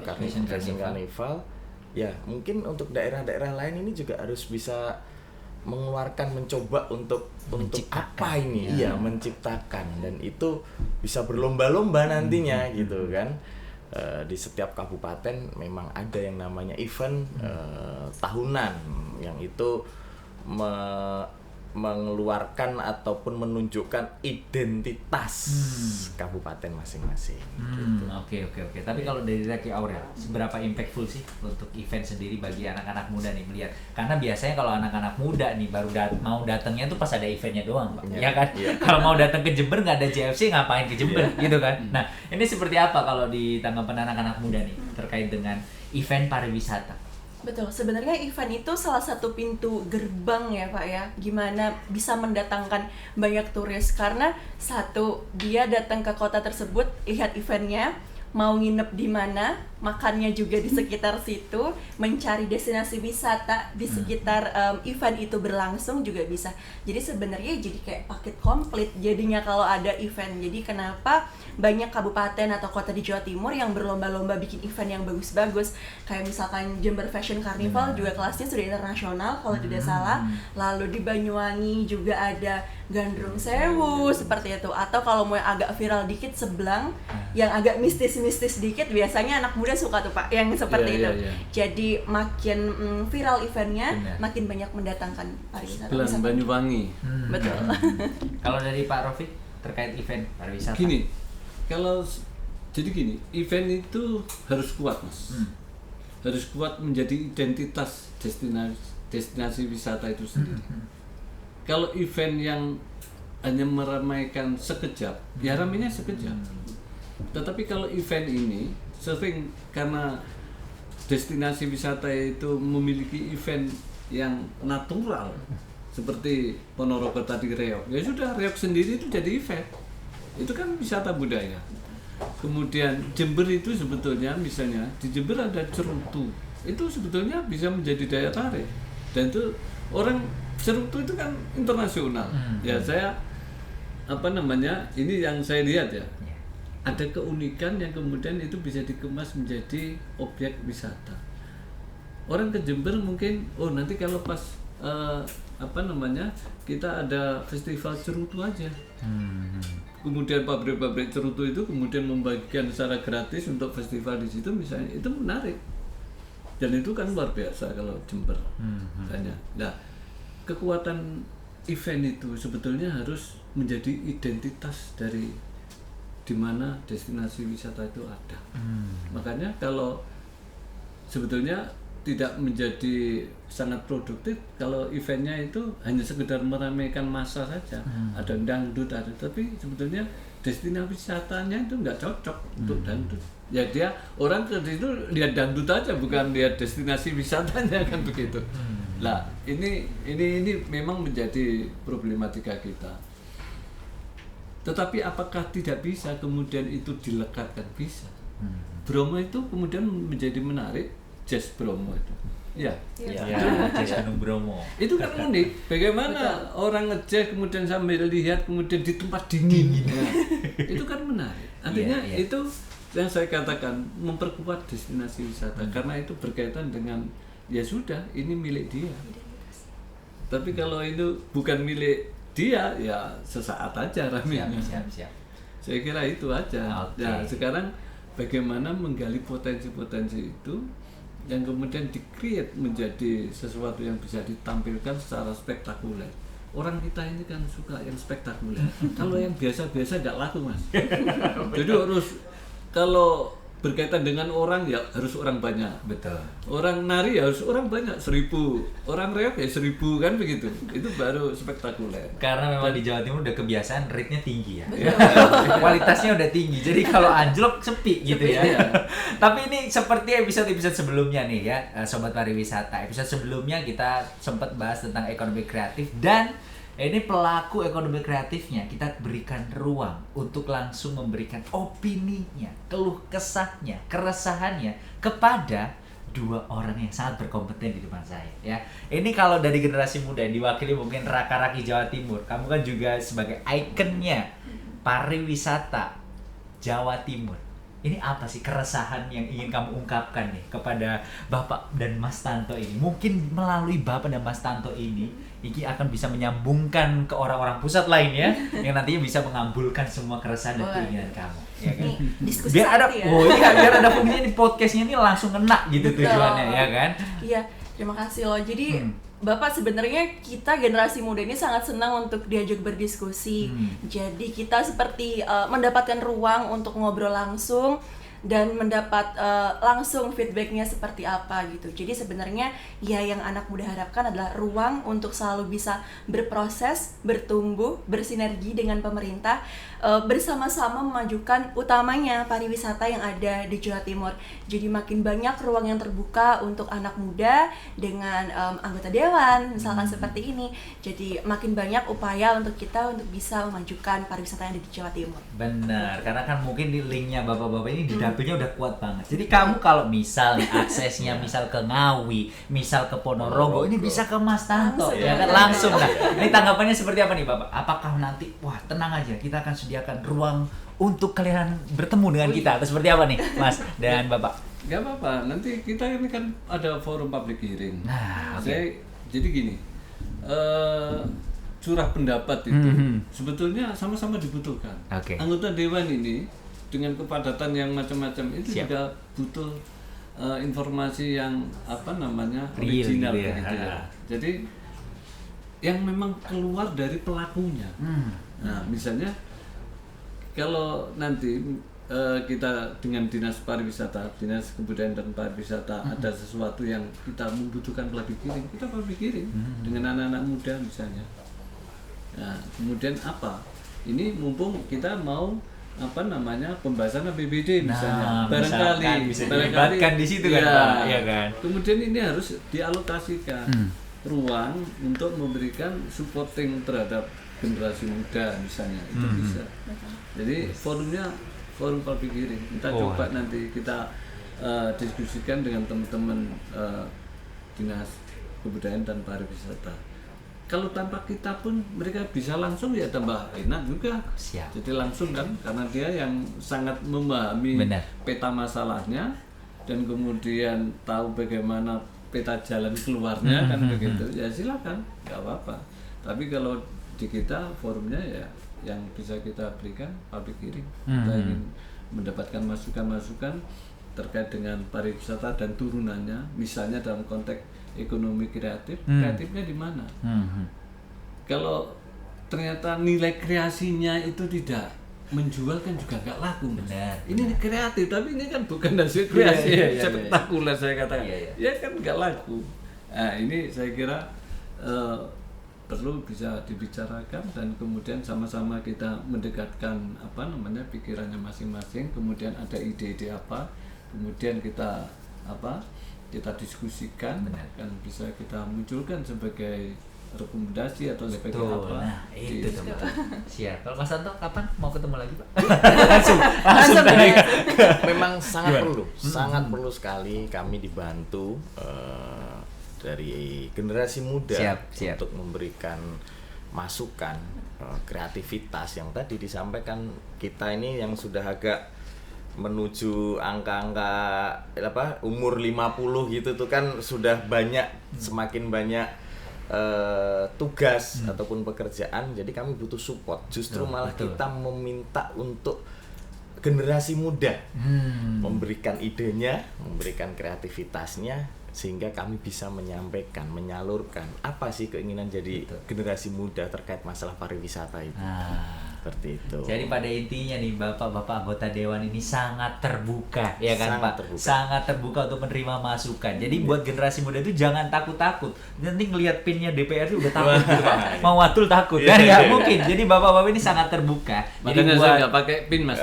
Fashion Carnival. Ya mungkin untuk daerah-daerah lain ini juga harus bisa mencoba untuk apa ini menciptakan, dan itu bisa berlomba-lomba nantinya gitu kan. Di setiap kabupaten memang ada yang namanya event tahunan yang itu mengeluarkan ataupun menunjukkan identitas kabupaten masing-masing. Oke. Tapi kalau dari Raki Aurel, seberapa impactful sih untuk event sendiri bagi anak-anak muda nih melihat? Karena biasanya kalau anak-anak muda nih baru mau datangnya tuh pas ada eventnya doang, Pak. Ya kan? Kalau mau datang ke Jember nggak ada JFC ngapain ke Jember gitu kan? Nah, ini seperti apa kalau di tanggapan anak-anak muda nih terkait dengan event pariwisata? Betul, sebenarnya event itu salah satu pintu gerbang ya Pak ya. Gimana bisa mendatangkan banyak turis, karena satu, dia datang ke kota tersebut, lihat eventnya, mau nginep di mana, makannya juga di sekitar situ, mencari destinasi wisata di sekitar event itu berlangsung juga bisa. Jadi sebenarnya jadi kayak paket komplit jadinya kalau ada event. Jadi kenapa banyak kabupaten atau kota di Jawa Timur yang berlomba-lomba bikin event yang bagus-bagus, kayak misalkan Jember Fashion Carnival juga kelasnya sudah internasional kalau tidak salah. Lalu di Banyuwangi juga ada Gandrung Sewu seperti itu. Atau kalau mau yang agak viral dikit, Sebelang yang agak mistis-mistis dikit, biasanya anak muda suka tuh Pak yang seperti itu. Jadi makin viral eventnya, makin banyak mendatangkan pariwisata. Sebelang Banyuwangi. Betul. Kalau dari Pak Rofiq terkait event pariwisata. Gini, event itu harus kuat Mas. Harus kuat menjadi identitas destinasi wisata itu sendiri. Kalau event yang hanya meramaikan sekejap, ya ramainya sekejap. Tetapi kalau event ini sering karena destinasi wisata itu memiliki event yang natural seperti Ponorogo tadi Reok, ya sudah Reok sendiri itu jadi event. Itu kan wisata budaya. Kemudian Jember itu sebetulnya misalnya di Jember ada Cerutu, itu sebetulnya bisa menjadi daya tarik, dan itu orang Cerutu itu kan internasional. Ya saya ini yang saya lihat ya, ada keunikan yang kemudian itu bisa dikemas menjadi objek wisata. Orang ke Jember mungkin, oh nanti kalau pas kita ada festival cerutu aja. Kemudian pabrik-pabrik cerutu itu kemudian membagikan secara gratis untuk festival di situ misalnya, itu menarik. Dan itu kan luar biasa kalau Jember. Misalnya. Nah, kekuatan event itu sebetulnya harus menjadi identitas dari di mana destinasi wisata itu ada. Makanya kalau sebetulnya tidak menjadi sangat produktif kalau eventnya itu hanya sekedar meramaikan massa saja, ada dangdut ada, tapi sebetulnya destinasi wisatanya itu nggak cocok untuk dangdut. Ya dia orang ke situ lihat dangdut aja, bukan lihat destinasi wisatanya kan begitu. Lah ini memang menjadi problematika kita. Tetapi apakah tidak bisa kemudian itu dilekatkan? Bisa. Bromo itu kemudian menjadi menarik. Jazz Bromo itu, ya, Jazz Gunung Bromo. Itu kan unik. Bagaimana orang ngejazz kemudian sambil lihat kemudian di tempat dingin. Ya. Itu kan menarik. Artinya itu yang saya katakan memperkuat destinasi wisata karena itu berkaitan dengan ya sudah ini milik dia. Tapi kalau itu bukan milik dia ya sesaat aja ramenya. Siap. Saya kira itu aja. Okay. Nah sekarang bagaimana menggali potensi-potensi itu yang kemudian di-create menjadi sesuatu yang bisa ditampilkan secara spektakuler. Orang kita ini kan suka yang spektakuler. Kalau yang biasa-biasa nggak laku, Mas. Jadi harus kalau berkaitan dengan orang ya harus orang banyak. Betul. Orang nari ya harus orang banyak, 1000. Orang reok ya 1000 kan begitu. Itu baru spektakuler. Karena memang di Jawa Timur udah kebiasaan rate-nya tinggi ya. Kualitasnya udah tinggi. Jadi kalau anjlok sepi gitu ya. Tapi ini seperti episode-episode sebelumnya nih ya, Sobat Pariwisata. Episode sebelumnya kita sempat bahas tentang ekonomi kreatif dan ini pelaku ekonomi kreatifnya kita berikan ruang untuk langsung memberikan opininya, keluh kesahnya, keresahannya kepada dua orang yang sangat berkompeten di depan saya ya. Ini kalau dari generasi muda yang diwakili mungkin Raka-Raki Jawa Timur, kamu kan juga sebagai ikonnya pariwisata Jawa Timur. Ini apa sih keresahan yang ingin kamu ungkapkan nih kepada Bapak dan Mas Tanto ini? Mungkin melalui Bapak dan Mas Tanto ini akan bisa menyambungkan ke orang-orang pusat lain ya, yang nantinya bisa mengabulkan semua keresahan dan keinginan kamu. Ya kan? Diskusi Biar ada, ya. biar ada fungsinya di podcastnya ini langsung kena gitu tujuannya ya kan? Iya, terima kasih loh. Jadi Bapak sebenarnya kita generasi muda ini sangat senang untuk diajak berdiskusi. Jadi kita seperti mendapatkan ruang untuk ngobrol langsung dan mendapat langsung feedbacknya seperti apa gitu. Jadi sebenarnya ya yang anak muda harapkan adalah ruang untuk selalu bisa berproses, bertumbuh, bersinergi dengan pemerintah, bersama-sama memajukan utamanya pariwisata yang ada di Jawa Timur. Jadi makin banyak ruang yang terbuka untuk anak muda dengan anggota dewan misalkan seperti ini. Jadi makin banyak upaya untuk kita untuk bisa memajukan pariwisata yang ada di Jawa Timur. Benar, karena kan mungkin di linknya bapak-bapak ini di dapilnya udah kuat banget. Jadi kamu kalau misal nih aksesnya misal ke Ngawi, misal ke Ponorogo, ini bisa ke Mas Tanto ya kan langsung. Nah, ini tanggapannya seperti apa nih Bapak? Apakah nanti wah tenang aja kita akan sediakan ruang untuk kalian bertemu dengan kita atau seperti apa nih Mas dan Bapak? Gak apa-apa, nanti kita ini kan ada forum public hearing. Nah, jadi gini, curah pendapat itu sebetulnya sama-sama dibutuhkan. Anggota dewan ini dengan kepadatan yang macam-macam itu juga butuh informasi yang original gitu gitu ya. Jadi yang memang keluar dari pelakunya. Nah, misalnya kalau nanti kita dengan Dinas Pariwisata, Dinas Kebudayaan dan Pariwisata ada sesuatu yang kita membutuhkan public hearing, kita public hearing dengan anak-anak muda misalnya. Nah, kemudian apa? Ini mumpung kita mau pembahasan APBD misalnya, barangkali bisa dilibatkan di situ kan Pak, ya kan. Kemudian ini harus dialokasikan ruang untuk memberikan supporting terhadap generasi muda misalnya, itu bisa. Jadi forumnya forum public hearing. Kita coba nanti kita diskusikan dengan teman-teman Dinas Kebudayaan dan Pariwisata. Kalau tanpa kita pun mereka bisa langsung ya tambah enak juga. Siap. Jadi langsung kan karena dia yang sangat memahami peta masalahnya dan kemudian tahu bagaimana peta jalan keluarnya kan begitu, ya silakan, nggak apa-apa. Tapi kalau di kita forumnya ya yang bisa kita berikan public hearing. Kita ingin mendapatkan masukan-masukan terkait dengan pariwisata dan turunannya, misalnya dalam konteks ekonomi kreatif, kreatifnya di mana? Kalau ternyata nilai kreasinya itu tidak menjual kan juga nggak laku, Mas. Benar, Ini kreatif, tapi ini kan bukan hasil kreasi spektakuler saya katakan. Ya kan nggak laku. Nah ini saya kira perlu bisa dibicarakan dan kemudian sama-sama kita mendekatkan pikirannya masing-masing, kemudian ada ide-ide apa, kemudian kita diskusikan. Benar. Dan bisa kita munculkan sebagai rekomendasi atau sebagai apa. Nah, itu tuh. Siap. Kalau Mas Tanto kapan mau ketemu lagi, Pak? Langsung balik. Memang sangat perlu, sangat perlu sekali kami dibantu dari generasi muda Siap. untuk memberikan masukan kreativitas yang tadi disampaikan kita ini yang sudah agak menuju angka-angka umur 50 gitu tuh kan sudah banyak, semakin banyak tugas ataupun pekerjaan, jadi kami butuh support. Justru malah kita meminta untuk generasi muda memberikan idenya, memberikan kreativitasnya, sehingga kami bisa menyampaikan, menyalurkan apa sih keinginan jadi generasi muda terkait masalah pariwisata itu. Seperti itu. Jadi pada intinya nih bapak-bapak anggota dewan ini sangat terbuka, ya kan Sangat Pak? terbuka. Sangat terbuka untuk menerima masukan. Jadi buat generasi muda itu jangan takut-takut. Nanti ngelihat pinnya DPR itu udah takut gitu, Pak. Mau watul takut. Kan nggak mungkin. Jadi bapak-bapak ini sangat terbuka. Jadi Makanya saya buat nggak pakai pin, Mas.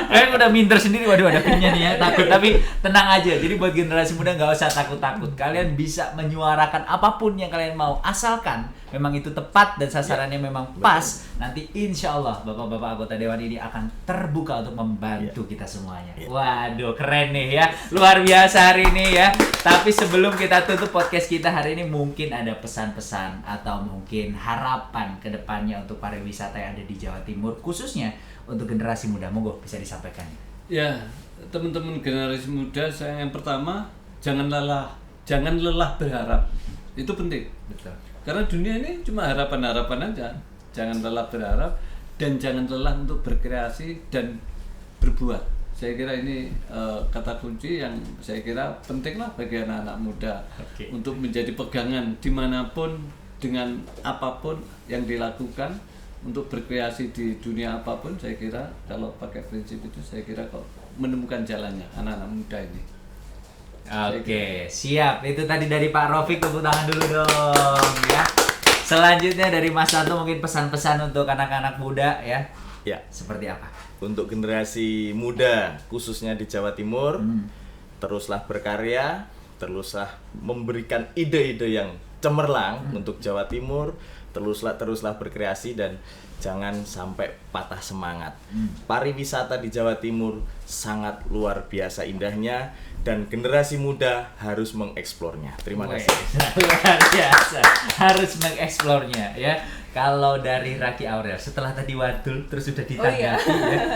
Kalian udah minder sendiri, waduh ada pinnya nih ya, takut. Tapi tenang aja, jadi buat generasi muda nggak usah takut-takut. Kalian bisa menyuarakan apapun yang kalian mau, asalkan memang itu tepat dan sasarannya memang pas. Nanti insya Allah bapak-bapak anggota dewan ini akan terbuka untuk membantu kita semuanya. Waduh keren nih ya, luar biasa hari ini ya. Tapi sebelum kita tutup podcast kita hari ini, mungkin ada pesan-pesan atau mungkin harapan ke depannya untuk pariwisata yang ada di Jawa Timur, khususnya untuk generasi muda. Monggo bisa disampaikan. Ya, teman-teman generasi muda, saya yang pertama jangan lelah berharap. Itu penting. Betul. Karena dunia ini cuma harapan-harapan aja. Jangan lelah berharap dan jangan lelah untuk berkreasi dan berbuat. Saya kira ini kata kunci yang saya kira pentinglah bagi anak-anak muda untuk menjadi pegangan dimanapun dengan apapun yang dilakukan untuk berkreasi di dunia apapun. Saya kira kalau pakai prinsip itu, saya kira kok menemukan jalannya anak-anak muda ini. Oke, siap. Itu tadi dari Pak Rofik, tepuk tangan dulu dong ya. Selanjutnya dari Mas Tanto mungkin pesan-pesan untuk anak-anak muda ya. Ya, Seperti apa? untuk generasi muda khususnya di Jawa Timur, teruslah berkarya, teruslah memberikan ide-ide yang cemerlang untuk Jawa Timur, teruslah berkreasi dan jangan sampai patah semangat. Pariwisata di Jawa Timur sangat luar biasa indahnya dan generasi muda harus mengeksplornya. Terima kasih. Luar biasa. Harus mengeksplornya ya. Kalau dari Raki Aurel, setelah tadi wadul terus sudah ditanggapi ya.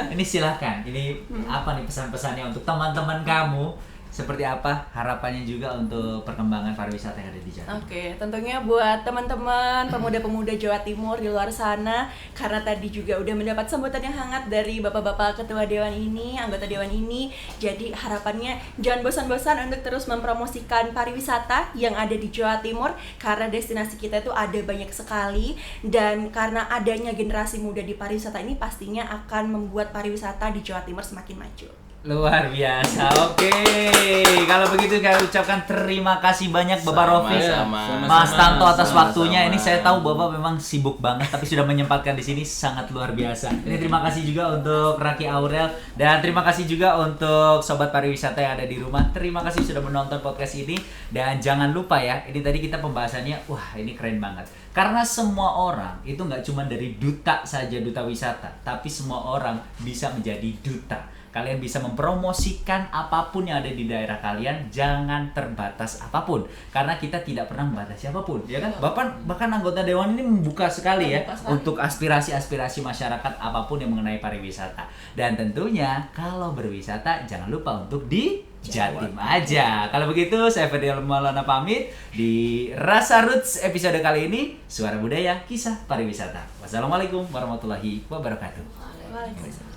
Ini silakan. Ini apa nih pesan-pesannya untuk teman-teman kamu? Seperti apa harapannya juga untuk perkembangan pariwisata yang ada di Jawa Timur? Oke, tentunya buat teman-teman pemuda-pemuda Jawa Timur di luar sana, karena tadi juga udah mendapat sambutan yang hangat dari bapak-bapak ketua dewan ini, anggota dewan ini. Jadi harapannya jangan bosan-bosan untuk terus mempromosikan pariwisata yang ada di Jawa Timur, karena destinasi kita itu ada banyak sekali, dan karena adanya generasi muda di pariwisata ini pastinya akan membuat pariwisata di Jawa Timur semakin maju. Luar biasa. Oke. Kalau begitu saya ucapkan terima kasih banyak Bapak Rofi, Mas Tanto atas waktunya. Ini saya tahu Bapak memang sibuk banget tapi sudah menyempatkan di sini, sangat luar biasa. Ini terima kasih juga untuk Raki Aurel dan terima kasih juga untuk sobat pariwisata yang ada di rumah. Terima kasih sudah menonton podcast ini dan jangan lupa ya, ini tadi kita pembahasannya wah ini keren banget. Karena semua orang itu nggak cuma dari duta saja, duta wisata, tapi semua orang bisa menjadi duta. Kalian bisa mempromosikan apapun yang ada di daerah kalian, jangan terbatas apapun. Karena kita tidak pernah membatasi apapun, ya kan? Bahkan anggota dewan ini membuka sekali ya untuk aspirasi-aspirasi masyarakat apapun yang mengenai pariwisata. Dan tentunya kalau berwisata jangan lupa untuk Jatim aja. Kalau begitu saya Ferdinand Maulana pamit di Rasa Roots episode kali ini, suara budaya, kisah pariwisata. Wassalamualaikum warahmatullahi wabarakatuh. Waalaikumsalam.